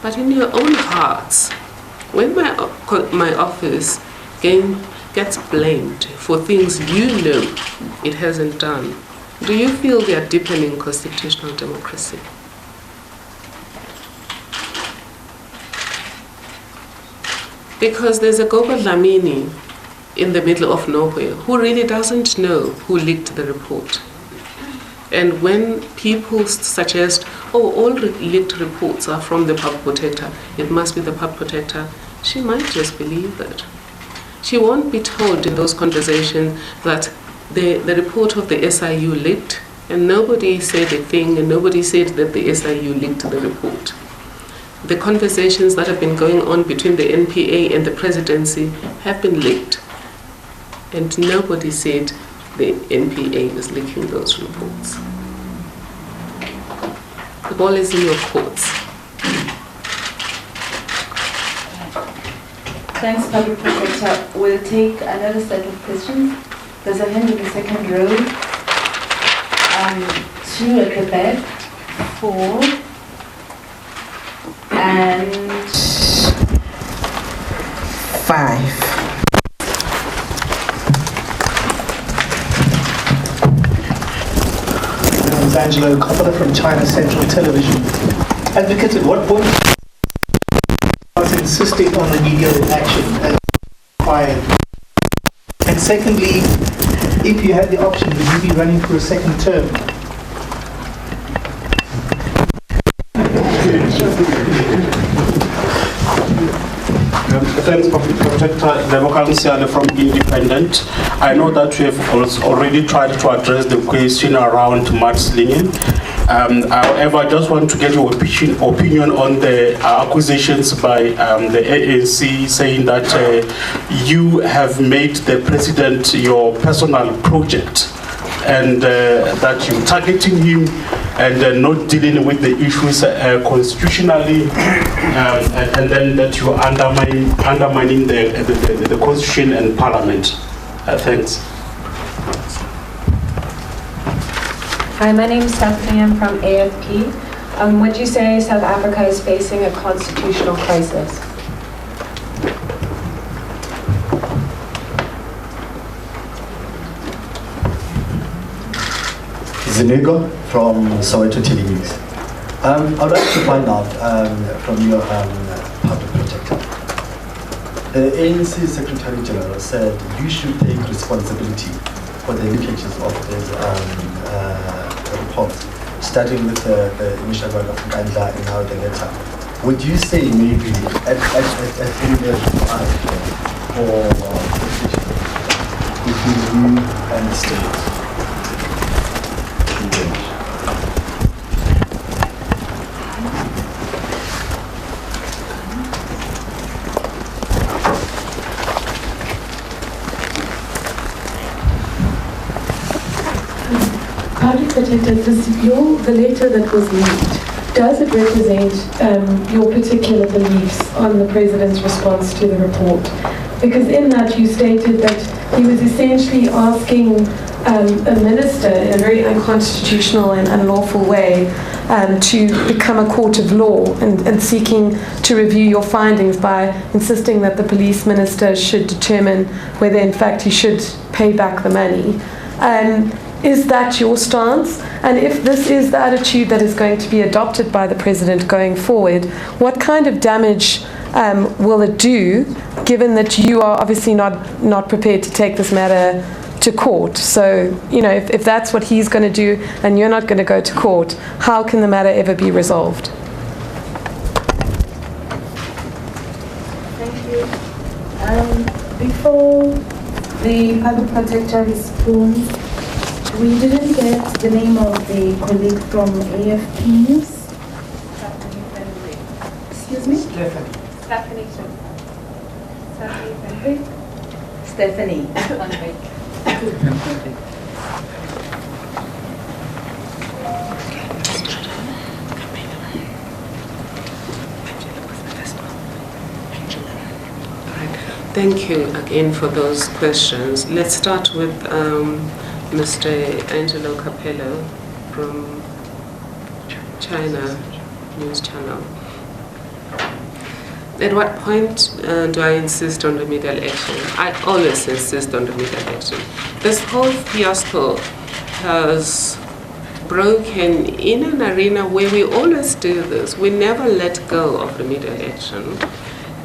But in your own hearts, when my office gets blamed for things you know it hasn't done, do you feel we are deepening constitutional democracy? Because there's a Gogo Dlamini in the middle of nowhere who really doesn't know who leaked the report. And when people suggest, oh, all leaked reports are from the public protector, it must be the public protector, she might just believe it. She won't be told in those conversations that the report of the SIU leaked, and nobody said a thing, and nobody said that the SIU leaked the report. The conversations that have been going on between the NPA and the Presidency have been leaked, and nobody said the NPA was leaking those reports. The ball is in your courts. Thanks, Public Protector. We'll take another set of questions. There's a hand in the second row. 2 at the back, 4, and 5. Angelo Coppola from China Central Television. Advocate, at what point was insisting on remedial action as required? And secondly, if you had the option, would you be running for a second term? Thanks, Public Protector. Madonsela from Independent. I know that we have already tried to address the question around mudslinging. However, I just want to get your opinion on the accusations by the ANC saying that you have made the president your personal project, and that you're targeting him and not dealing with the issues constitutionally, and then that you are undermining the constitution and parliament. Thanks. Hi, my name is Stephanie. I'm from AFP. Would you say South Africa is facing a constitutional crisis? Zinigo from Soweto TV News. I'd like to find out from your public protector. The ANC Secretary General said you should take responsibility for the leakages of these reports, starting with the initial one of Nkandla and now the letter. Would you say maybe at 3 years for between you and the state? Engage. Public Protector, the letter that was leaked, does it represent your particular beliefs on the President's response to the report? Because in that you stated that he was essentially asking a minister in a very unconstitutional and unlawful way to become a court of law and seeking to review your findings by insisting that the police minister should determine whether in fact he should pay back the money. Is that your stance? And if this is the attitude that is going to be adopted by the President going forward, what kind of damage will it do, given that you are obviously not prepared to take this matter to court? So, you know, if that's what he's going to do and you're not going to go to court, how can the matter ever be resolved? Thank you. Before the Public Protector responds, we didn't get the name of the colleague from AFP News. Excuse me? Stephanie. Thank you again for those questions. Let's start with Mr. Angelo Capello from China News Channel. At what point do I insist on remedial action? I always insist on remedial action. This whole fiasco has broken in an arena where we always do this. We never let go of remedial action.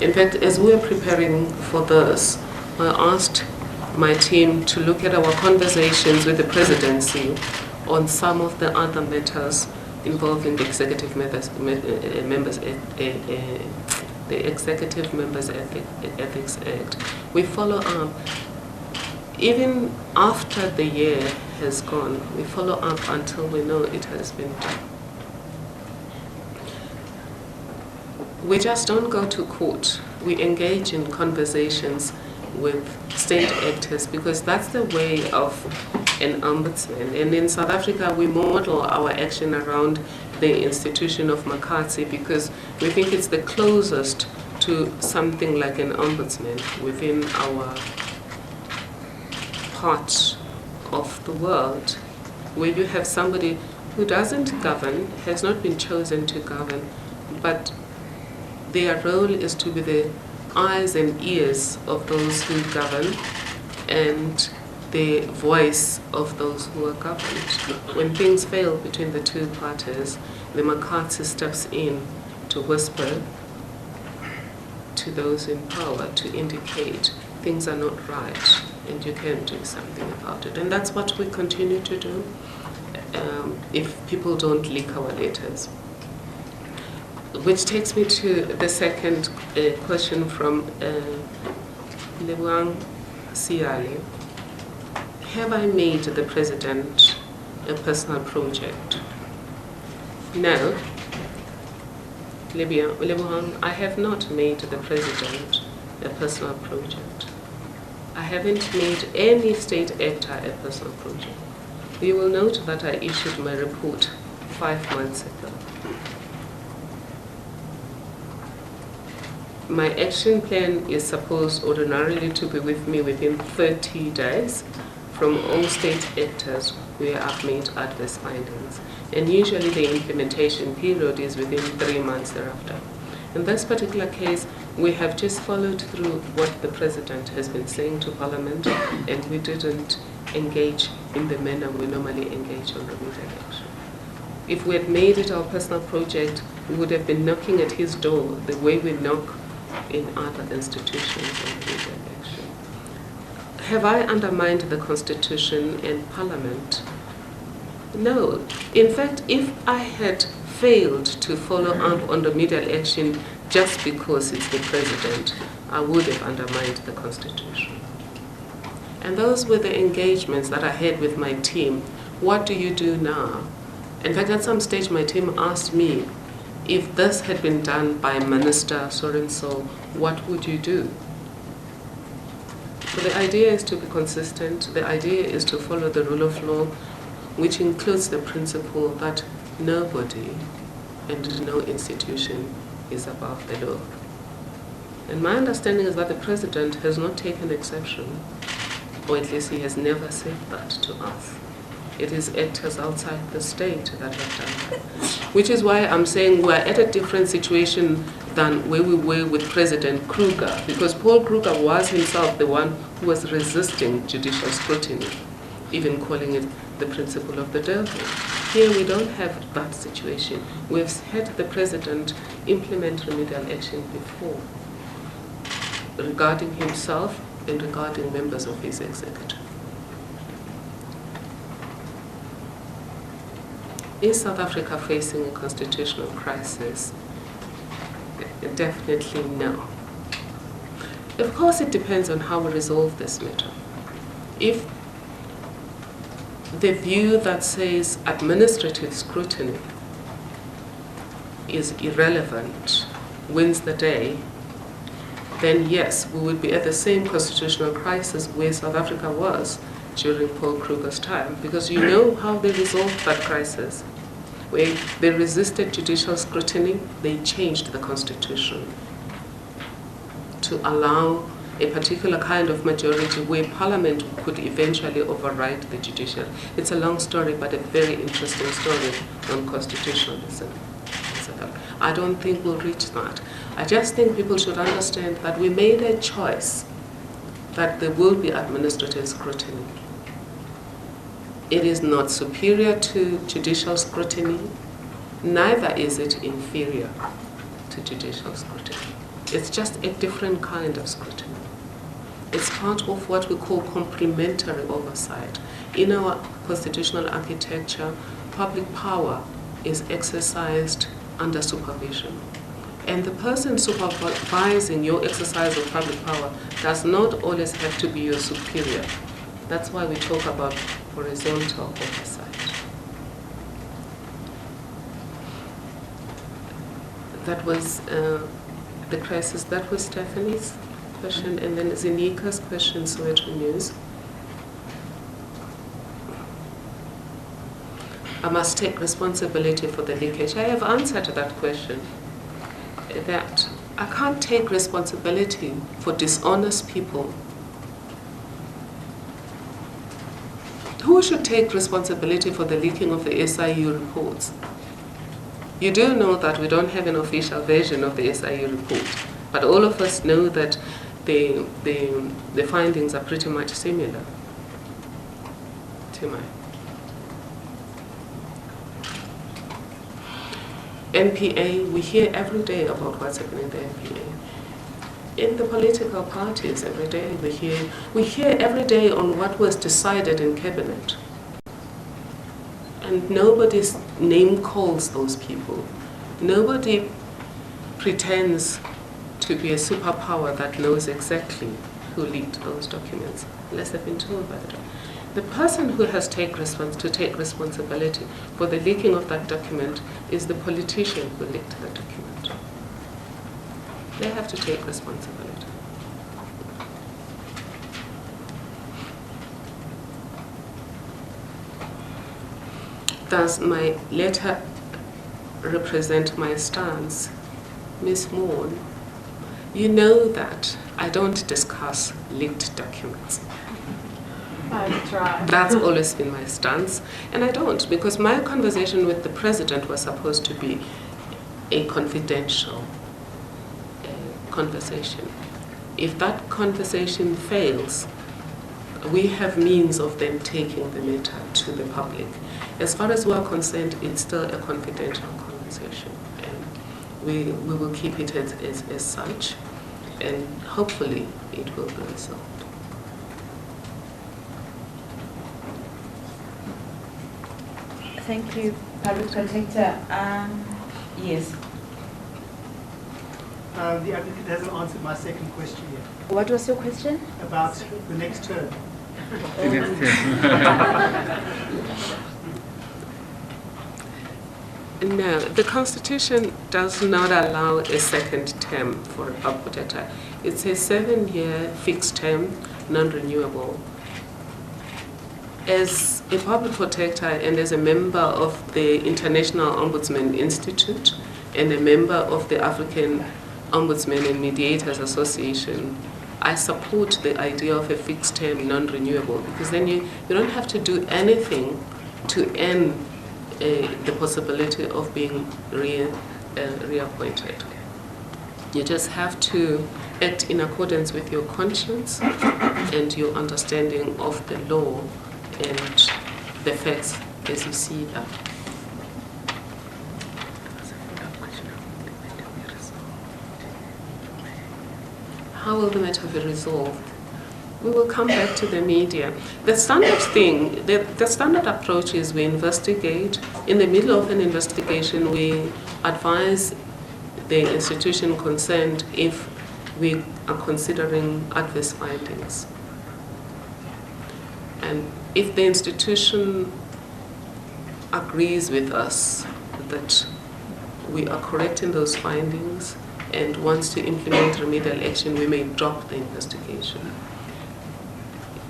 In fact, as we were preparing for this, I asked my team to look at our conversations with the Presidency on some of the other matters involving the Executive Members the Executive Members Ethics Act. We follow up, even after the year has gone, we follow up until we know it has been done. We just don't go to court. We engage in conversations with state actors because that's the way of an ombudsman. And in South Africa, we model our action around the institution of McCarthy because we think it's the closest to something like an ombudsman within our part of the world, where you have somebody who doesn't govern, has not been chosen to govern, but their role is to be the eyes and ears of those who govern and the voice of those who are governed. When things fail between the two parties, the McCarthy steps in to whisper to those in power to indicate things are not right and you can do something about it. And that's what we continue to do if people don't leak our letters. Which takes me to the second question from Lebohang Siale. Have I made the President a personal project? No. Lebohang, I have not made the President a personal project. I haven't made any state actor a personal project. You will note that I issued my report 5 months ago. My action plan is supposed ordinarily to be with me within 30 days from all state actors where I've made adverse findings. And usually the implementation period is within 3 months thereafter. In this particular case, we have just followed through what the President has been saying to Parliament, and we didn't engage in the manner we normally engage on remedial action. If we had made it our personal project, we would have been knocking at his door the way we knock in other institutions on remedial action. Have I undermined the Constitution and Parliament? No. In fact, if I had failed to follow up on remedial action just because it's the President, I would have undermined the Constitution. And those were the engagements that I had with my team. What do you do now? In fact, at some stage, my team asked me, if this had been done by Minister so-and-so, what would you do? So the idea is to be consistent. The idea is to follow the rule of law, which includes the principle that nobody and no institution is above the law. And my understanding is that the President has not taken exception, or at least he has never said that to us. It is actors outside the state that have done that. Which is why I'm saying we're at a different situation than where we were with President Kruger, because Paul Kruger was himself the one who was resisting judicial scrutiny, even calling it the principle of the devil. Here we don't have that situation. We've had the President implement remedial action before, regarding himself and regarding members of his executive. Is South Africa facing a constitutional crisis? Definitely no. Of course, it depends on how we resolve this matter. If the view that says administrative scrutiny is irrelevant wins the day, then yes, we would be at the same constitutional crisis where South Africa was during Paul Kruger's time, because you know how they resolved that crisis. Where they resisted judicial scrutiny, they changed the constitution to allow a particular kind of majority where Parliament could eventually override the judiciary. It's a long story, but a very interesting story on constitutionalism. I don't think we'll reach that. I just think people should understand that we made a choice that there will be administrative scrutiny. It is not superior to judicial scrutiny, neither is it inferior to judicial scrutiny. It's just a different kind of scrutiny. It's part of what we call complementary oversight. In our constitutional architecture, public power is exercised under supervision. And the person supervising your exercise of public power does not always have to be your superior. That's why we talk about horizontal oversight. That was the crisis. That was Stephanie's question, and then Zinika's question, Soweto News. I must take responsibility for the leakage. I have answered that question, that I can't take responsibility for dishonest people. Who should take responsibility for the leaking of the SIU reports? You do know that we don't have an official version of the SIU report, but all of us know that the findings are pretty much similar. To my NPA, we hear every day about what's happening in the NPA. In the political parties, every day we hear every day on what was decided in cabinet. And nobody's name calls those people. Nobody pretends to be a superpower that knows exactly who leaked those documents, unless they've been told by the doctor. The person who has to take responsibility for the leaking of that document is the politician who leaked the document. They have to take responsibility. Does my letter represent my stance? Ms. Moore, you know that I don't discuss leaked documents. That's always been my stance, and I don't, because my conversation with the President was supposed to be a confidential conversation. If that conversation fails, we have means of them taking the matter to the public. As far as we're concerned, it's still a confidential conversation, and we will keep it as such, and hopefully it will be resolved. Thank you, Public Protector. Yes. The applicant hasn't answered my second question yet. What was your question? About the next term. No, the Constitution does not allow a second term for a public protector. It's a 7-year fixed term, non-renewable. As a public protector and as a member of the International Ombudsman Institute and a member of the African Ombudsman and Mediators Association, I support the idea of a fixed term, non-renewable, because then you don't have to do anything to end the possibility of being reappointed. You just have to act in accordance with your conscience and your understanding of the law and the facts as you see them. How will the matter be resolved? We will come back to the media. The standard thing, the standard approach is we investigate. In the middle of an investigation, we advise the institution concerned if we are considering adverse findings. And if the institution agrees with us that we are correct in those findings and wants to implement remedial action, we may drop the investigation.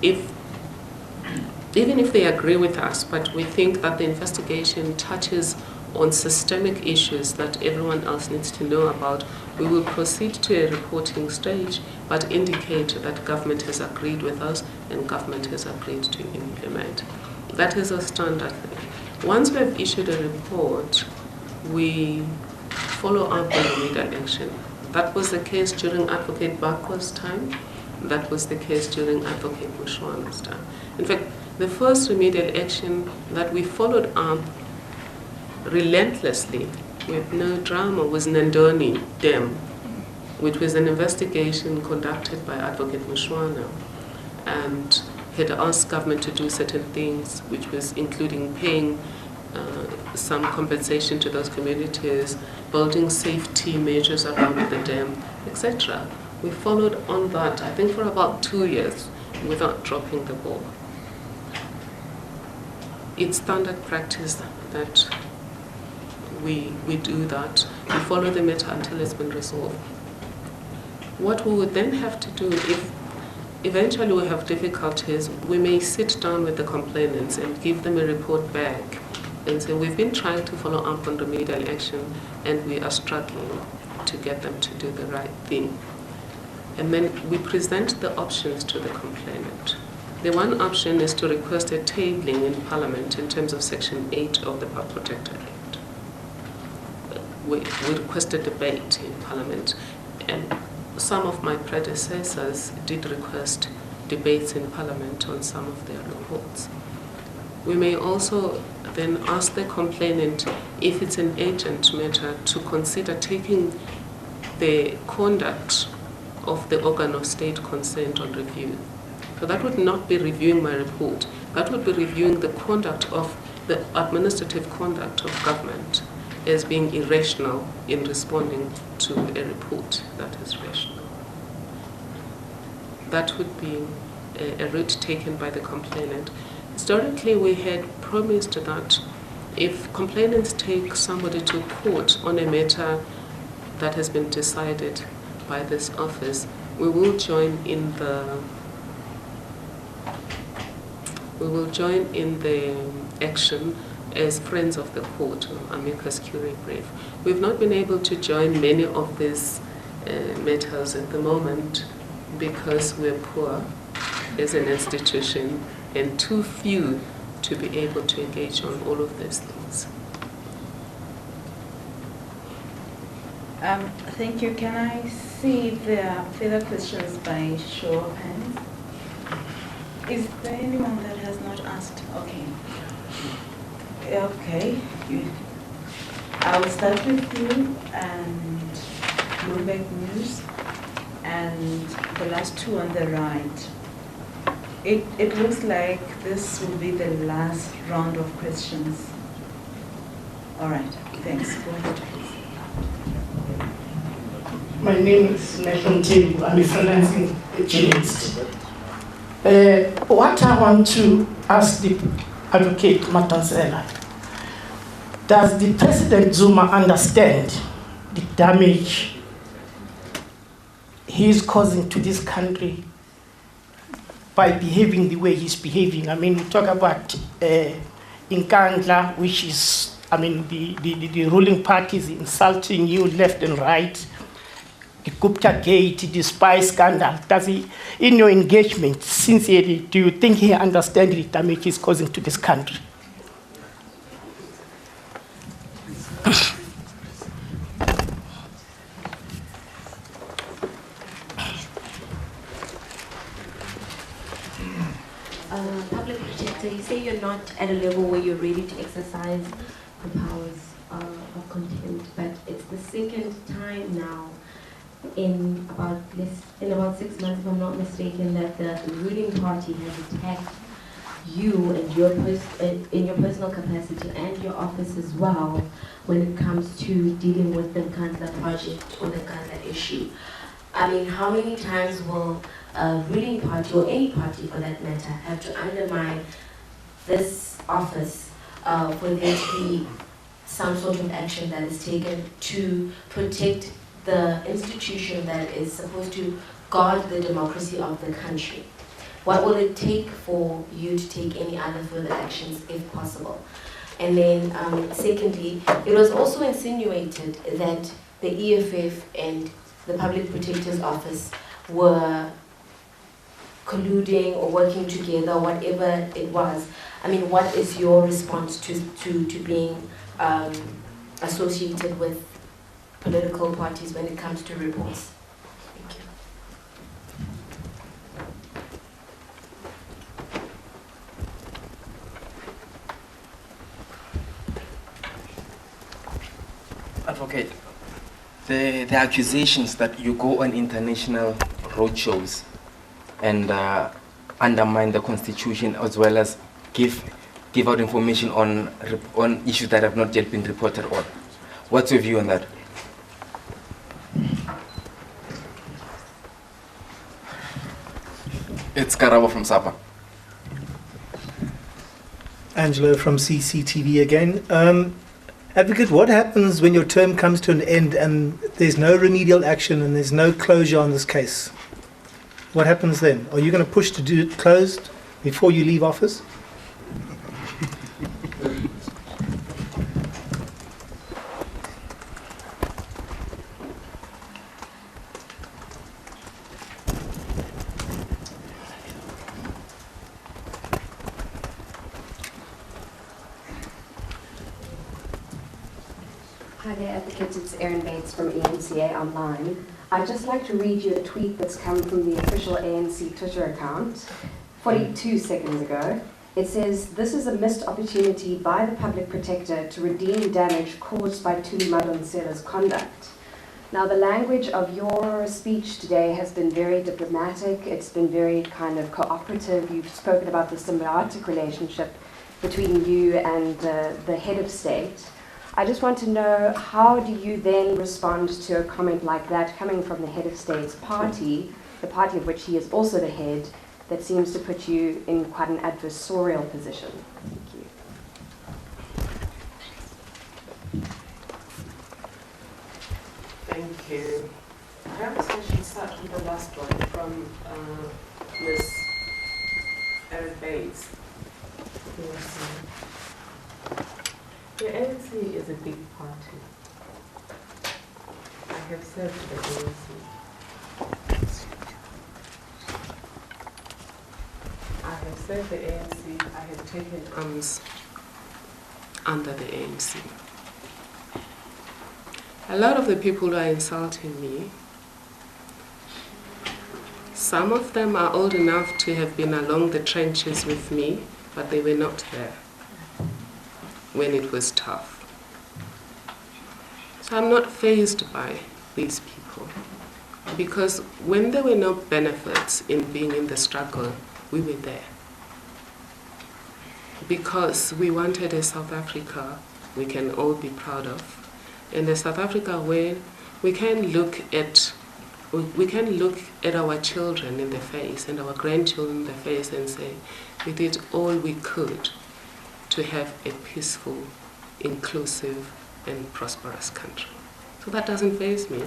Even if they agree with us, but we think that the investigation touches on systemic issues that everyone else needs to know about, we will proceed to a reporting stage, but indicate that government has agreed with us and government has agreed to implement. That is a standard thing. Once we have issued a report, we follow up on remedial action. That was the case during Advocate Bakwa's time. That was the case during Advocate Mushwana's time. In fact, the first remedial action that we followed up relentlessly with no drama was Nandoni Dam, which was an investigation conducted by Advocate Mushwana and had asked government to do certain things, which was including paying some compensation to those communities, building safety measures around the dam, etc. We followed on that, I think, for about 2 years without dropping the ball. It's standard practice that we do that. We follow the matter until it's been resolved. What we would then have to do, if eventually we have difficulties, we may sit down with the complainants and give them a report back and say, we've been trying to follow up on remedial action and we are struggling to get them to do the right thing. And then we present the options to the complainant. The one option is to request a tabling in Parliament in terms of Section 8 of the Public Protector Act. We request a debate in Parliament, and some of my predecessors did request debates in Parliament on some of their reports. We may also then ask the complainant, if it's an urgent matter, to consider taking the conduct of the organ of state concerned on review. So that would not be reviewing my report. That would be reviewing the conduct of the administrative conduct of government as being irrational in responding to a report that is rational. That would be a route taken by the complainant. Historically, we had promised that if complainants take somebody to court on a matter that has been decided by this office, we will join in the action as friends of the court, amicus curiae brief. We've not been able to join many of these matters at the moment because we're poor as an institution and too few to be able to engage on all of these things. Thank you. Can I see if there are further questions by show of hands? Is there anyone that has not asked? Okay. Okay. I will start with you and Bloomberg News and the last two on the right. It looks like this will be the last round of questions. All right. Thanks. Go ahead, please. My name is Nathan Tim. I'm a freelancing journalist. What I want to ask the Advocate Madonsela, does the President Zuma understand the damage he is causing to this country by behaving the way he's behaving? I mean, we talk about Nkandla, which is, I mean, the ruling party is insulting you left and right. The Gupta Gate, the spy scandal. Does he, in your engagement, sincerely, do you think he understands the damage he's causing to this country? Public protector, you say you're not at a level where you're ready to exercise the powers of contempt, but it's the second time now in about 6 months, if I'm not mistaken, that the ruling party has attacked you and in your personal capacity and your office as well when it comes to dealing with the Nkandla project or the Nkandla issue. I mean, how many times will a ruling party, or any party for that matter, have to undermine this office for there to be some sort of action that is taken to protect the institution that is supposed to guard the democracy of the country? What will it take for you to take any other further actions if possible? And then secondly, it was also insinuated that the EFF and the Public Protector's Office were colluding or working together, whatever it was. I mean, what is your response to being associated with political parties when it comes to reports? Thank you. Advocate, the accusations that you go on international roadshows and undermine the constitution, as well as give out information on issues that have not yet been reported on. What's your view on that? It's Karabo from Sapa. Angelo from CCTV again. Advocate, what happens when your term comes to an end and there's no remedial action and there's no closure on this case? What happens then? Are you going to push to do it closed before you leave office? Hi there, Advocates. It's Erin Bates from ENCA Online. I'd just like to read you a tweet that's come from the official ANC Twitter account 42 seconds ago. It says, "This is a missed opportunity by the Public Protector to redeem damage caused by Thuli Madonsela's conduct." Now, the language of your speech today has been very diplomatic. It's been very kind of cooperative. You've spoken about the symbiotic relationship between you and the head of state. I just want to know, how do you then respond to a comment like that coming from the head of state's party, the party of which he is also the head, that seems to put you in quite an adversarial position? Thank you. Thank you. Perhaps I should start with the last one from Ms. Erin Bates. The ANC is a big party. I have served the ANC. I have served the ANC. I have taken arms under the ANC. A lot of the people who are insulting me, some of them are old enough to have been along the trenches with me, but they were not there when it was tough. So I'm not fazed by these people, because when there were no benefits in being in the struggle, we were there. Because we wanted a South Africa we can all be proud of, and a South Africa where we can look at we can look at our children in the face and our grandchildren in the face and say, we did all we could to have a peaceful, inclusive, and prosperous country. So that doesn't faze me.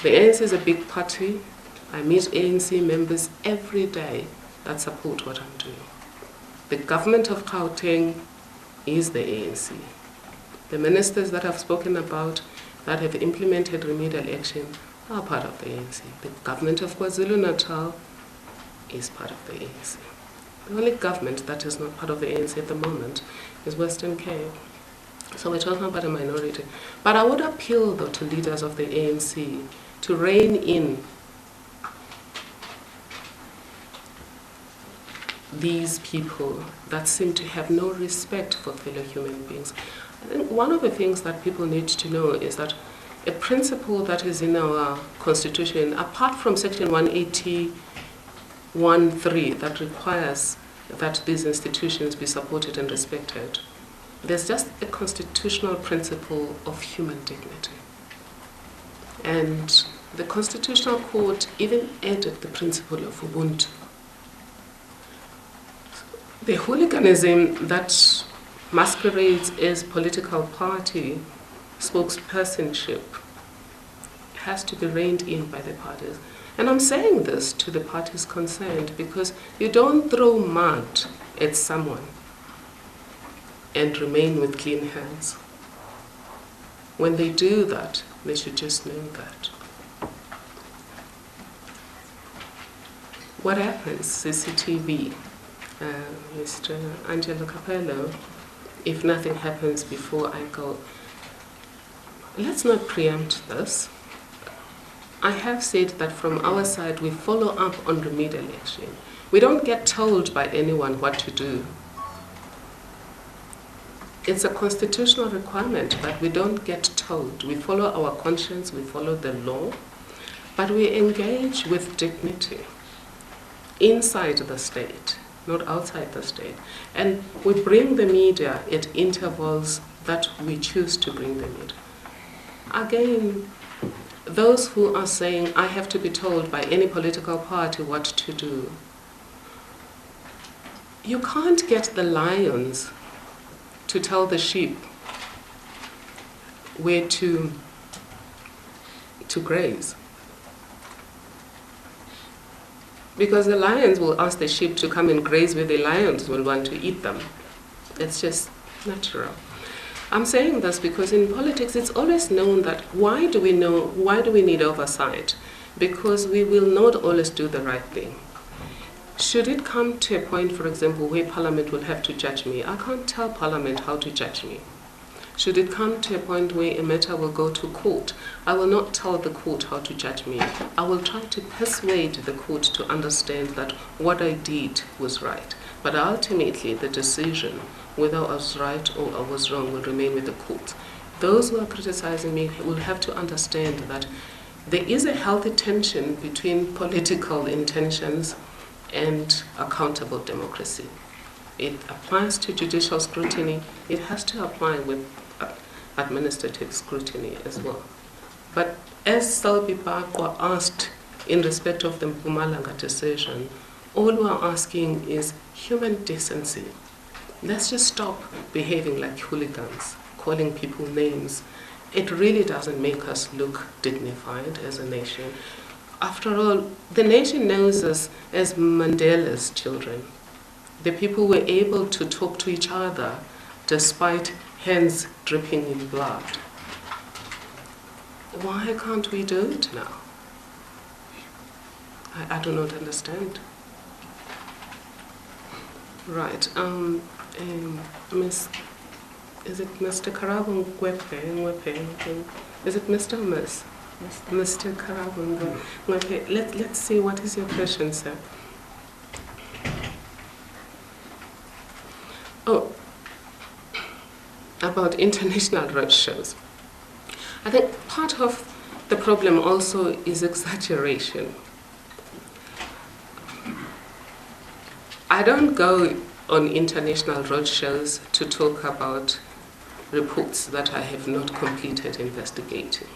The ANC is a big party. I meet ANC members every day that support what I'm doing. The government of Gauteng is the ANC. The ministers that I've spoken about that have implemented remedial action are part of the ANC. The government of KwaZulu-Natal is part of the ANC. The only government that is not part of the ANC at the moment is Western Cape. So we're talking about a minority. But I would appeal, though, to leaders of the ANC to rein in these people that seem to have no respect for fellow human beings. I think one of the things that people need to know is that a principle that is in our constitution, apart from section 180(1)(3) that requires that these institutions be supported and respected, there's just a constitutional principle of human dignity. And the Constitutional Court even added the principle of Ubuntu. The hooliganism that masquerades as political party spokespersonship has to be reined in by the parties. And I'm saying this to the parties concerned because you don't throw mud at someone and remain with clean hands. When they do that, they should just know that. What happens, CCTV, Mr. Angelo Capello, if nothing happens before I go? Let's not preempt this. I have said that from our side we follow up on remedial action. We don't get told by anyone what to do. It's a constitutional requirement, but we don't get told. We follow our conscience, we follow the law, but we engage with dignity inside the state, not outside the state. And we bring the media at intervals that we choose to bring the media. Again, those who are saying, I have to be told by any political party what to do, you can't get the lions to tell the sheep where to graze. Because the lions will ask the sheep to come and graze where the lions will want to eat them. It's just natural. I'm saying this because in politics it's always known that why do we need oversight? Because we will not always do the right thing. Should it come to a point, for example, where Parliament will have to judge me, I can't tell Parliament how to judge me. Should it come to a point where a matter will go to court, I will not tell the court how to judge me. I will try to persuade the court to understand that what I did was right. But ultimately, the decision, whether I was right or I was wrong, will remain with the court. Those who are criticizing me will have to understand that there is a healthy tension between political intentions and accountable democracy. It applies to judicial scrutiny. It has to apply with administrative scrutiny as well. But as Selby Bakwa asked in respect of the Mpumalanga decision, all we are asking is human decency. Let's just stop behaving like hooligans, calling people names. It really doesn't make us look dignified as a nation. After all, the nation knows us as Mandela's children. The people were able to talk to each other despite hands dripping in blood. Why can't we do it now? I do not understand. Right. Is it Mr. Karabo Ngwepe? Is it Mr. or Miss? Mr. Karabo Ngwepe. Let's see, what is your question, sir? Oh, about international road shows. I think part of the problem also is exaggeration. I don't go on international road shows to talk about reports that I have not completed investigating.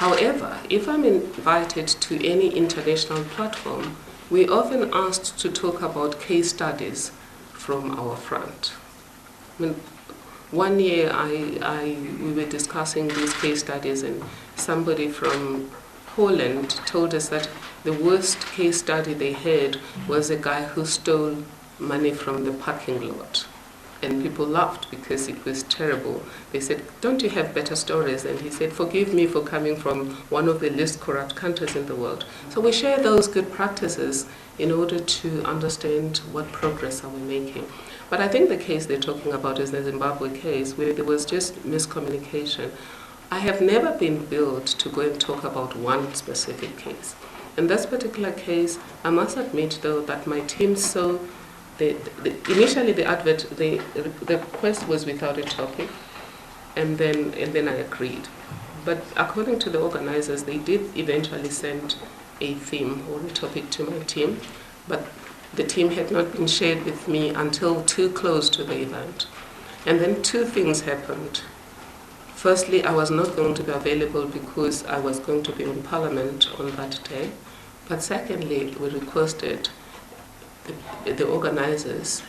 However, if I'm invited to any international platform, we're often asked to talk about case studies from our front. I mean, one year we were discussing these case studies, and somebody from Poland told us that the worst case study they had was a guy who stole money from the parking lot. And people laughed because it was terrible. They said, "Don't you have better stories?" And he said, "Forgive me for coming from one of the least corrupt countries in the world." So we share those good practices in order to understand what progress are we making. But I think the case they're talking about is the Zimbabwe case, where there was just miscommunication. I have never been billed to go and talk about one specific case. In this particular case, I must admit, though, that my team saw initially the request was without a topic, and then I agreed. But according to the organizers, they did eventually send a theme or a topic to my team, but the team had not been shared with me until too close to the event. And then two things happened. Firstly, I was not going to be available because I was going to be in Parliament on that day. But secondly, we requested the organizers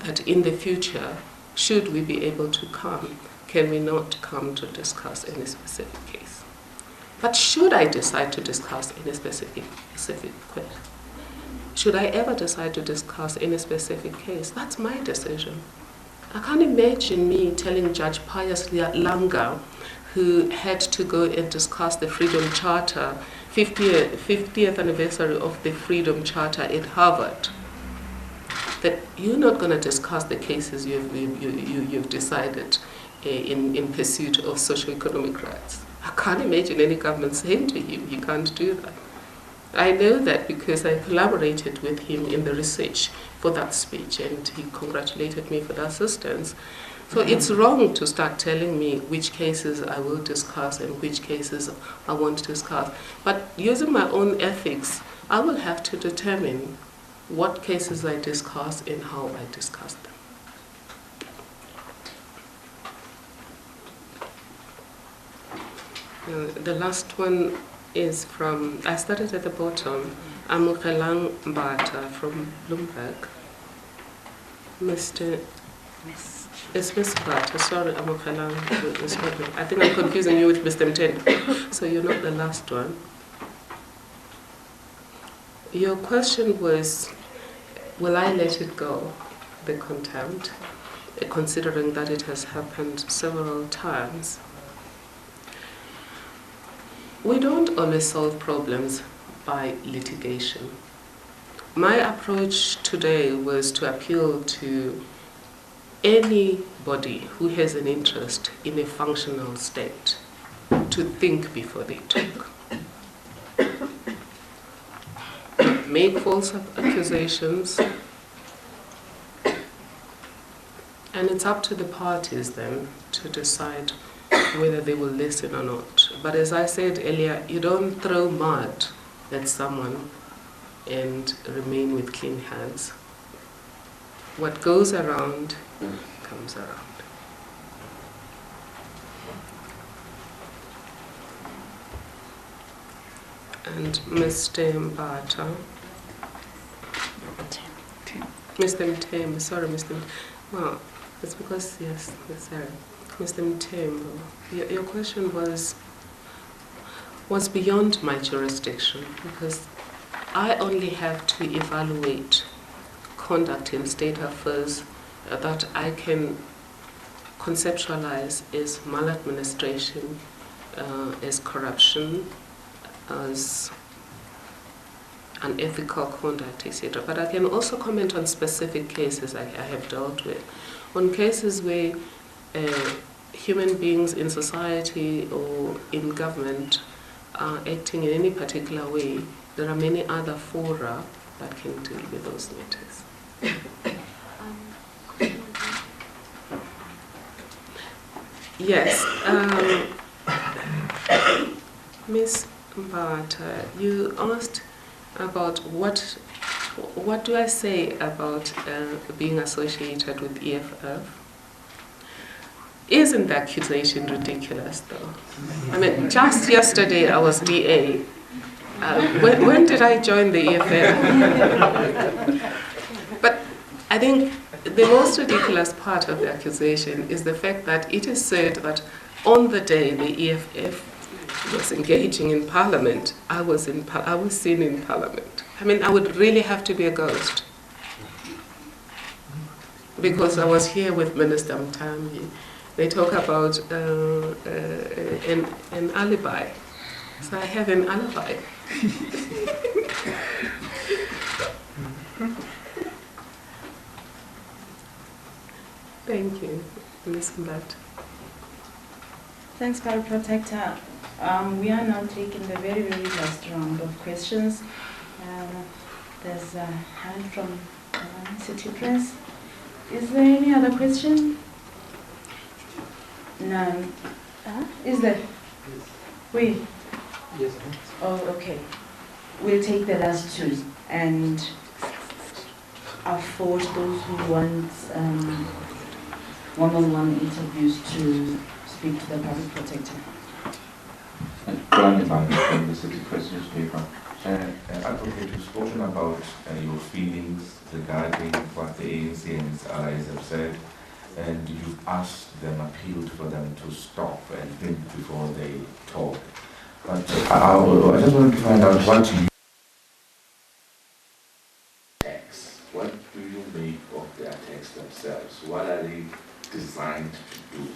that in the future, should we be able to come, can we not come to discuss any specific case? But should I decide to discuss any specific case? Should I ever decide to discuss any specific case? That's my decision. I can't imagine me telling Judge Pius Langa, who had to go and discuss the Freedom Charter, 50th anniversary of the Freedom Charter at Harvard, that you're not going to discuss the cases you've decided in pursuit of socio-economic rights. I can't imagine any government saying to him, you can't do that. I know that because I collaborated with him in the research for that speech, and he congratulated me for the assistance. So it's wrong to start telling me which cases I will discuss and which cases I won't discuss. But using my own ethics, I will have to determine what cases I discuss and how I discuss them. The last one is from, I started at the bottom, Amukelang Mbata from Bloomberg. It's Miss Mbata, sorry, Amukelang. I think I'm confusing you with Mr. Mtende. So you're not the last one. Your question was, will I let it go, the contempt, considering that it has happened several times? We don't always solve problems by litigation. My approach today was to appeal to anybody who has an interest in a functional state to think before they talk. Make false accusations, and it's up to the parties then to decide whether they will listen or not. But as I said earlier, you don't throw mud at someone and remain with clean hands. What goes around comes around. And Mr. Mbata, Mr. Mtembo, sorry, Mr. Well, it's because, yes, sorry. Mr. Mtembo, your question was beyond my jurisdiction, because I only have to evaluate conduct in state affairs that I can conceptualize as maladministration, as corruption, as unethical conduct, etc. But I can also comment on specific cases I have dealt with. On cases where human beings in society or in government are acting in any particular way, there are many other fora that can deal with those matters. Yes, Ms. Mbata, you asked about what do I say about being associated with EFF. Isn't the accusation ridiculous, though? I mean, just yesterday I was DA. When did I join the EFF? But I think the most ridiculous part of the accusation is the fact that it is said that on the day the EFF was engaging in Parliament, I was seen in Parliament. I mean, I would really have to be a ghost. Because I was here with Minister Mtambi. They talk about an alibi. So I have an alibi. Thank you, Ms. Mbata. Thanks, Public Protector. We are now taking the very, very last round of questions. There's a hand from City Press. Is there any other question? None. Is there? Wait. Yes. Oh, okay. We'll take the last two and afford those who want one-on-one interviews to speak to the Public Protector. Brian from the City Press newspaper. Advocate, you've spoken about your feelings regarding what the ANC and its allies have said, and you've asked them, appealed for them to stop and think before they talk. But I just wanted to find out what you attacks. What do you make of the attacks themselves? What are they designed to do?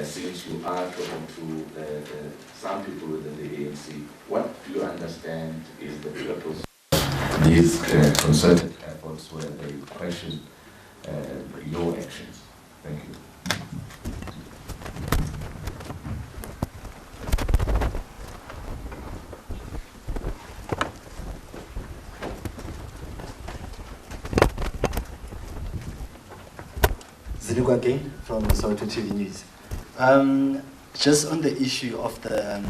Since you are talking to some people within the ANC, what do you understand is the purpose of these concerted efforts where they question your actions? Thank you. Ziluka again from Soweto TV News. Just on the issue of the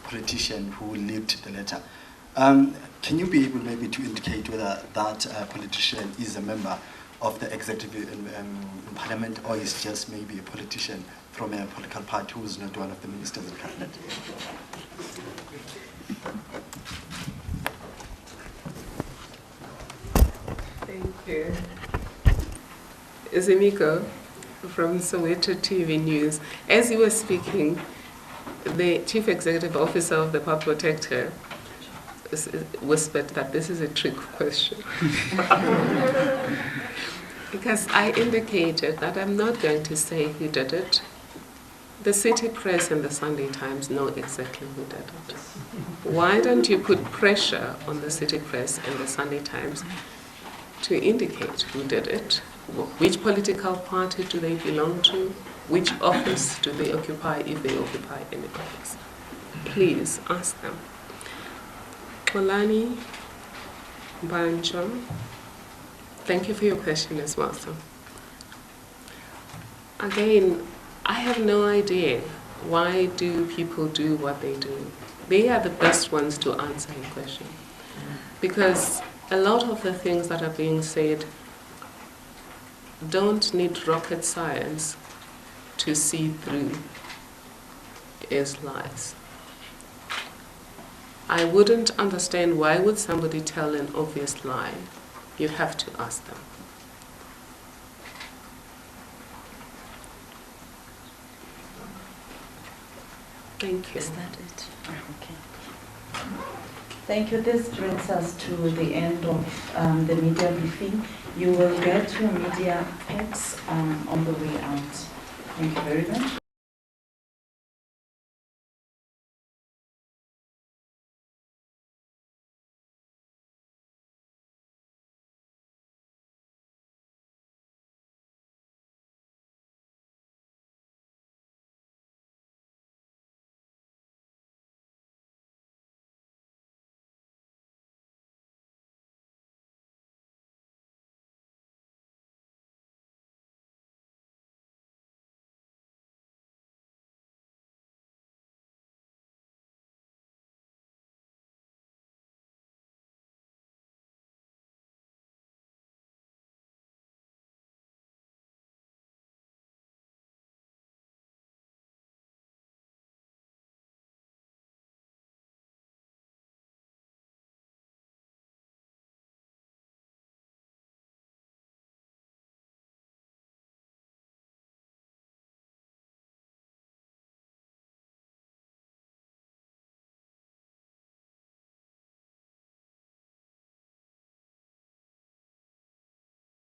politician who leaked the letter, can you be able maybe to indicate whether that politician is a member of the executive in Parliament, or is just maybe a politician from a political party who is not one of the ministers in Cabinet? Thank you. Zimiko from Soweto TV News. As you were speaking, the Chief Executive Officer of the Public Protector whispered that this is a trick question. Because I indicated that I'm not going to say who did it. The City Press and the Sunday Times know exactly who did it. Why don't you put pressure on the City Press and the Sunday Times to indicate who did it? Which political party do they belong to? Which office do they occupy, if they occupy any office? Please ask them. Kolani Banjo, thank you for your question as well, sir. Again, I have no idea why do people do what they do. They are the best ones to answer your question. Because a lot of the things that are being said don't need rocket science to see through as lies. I wouldn't understand why would somebody tell an obvious lie. You have to ask them. Thank you. Is that it? Okay. Thank you. This brings us to the end of the media briefing. You will get your media packs on the way out. Thank you very much.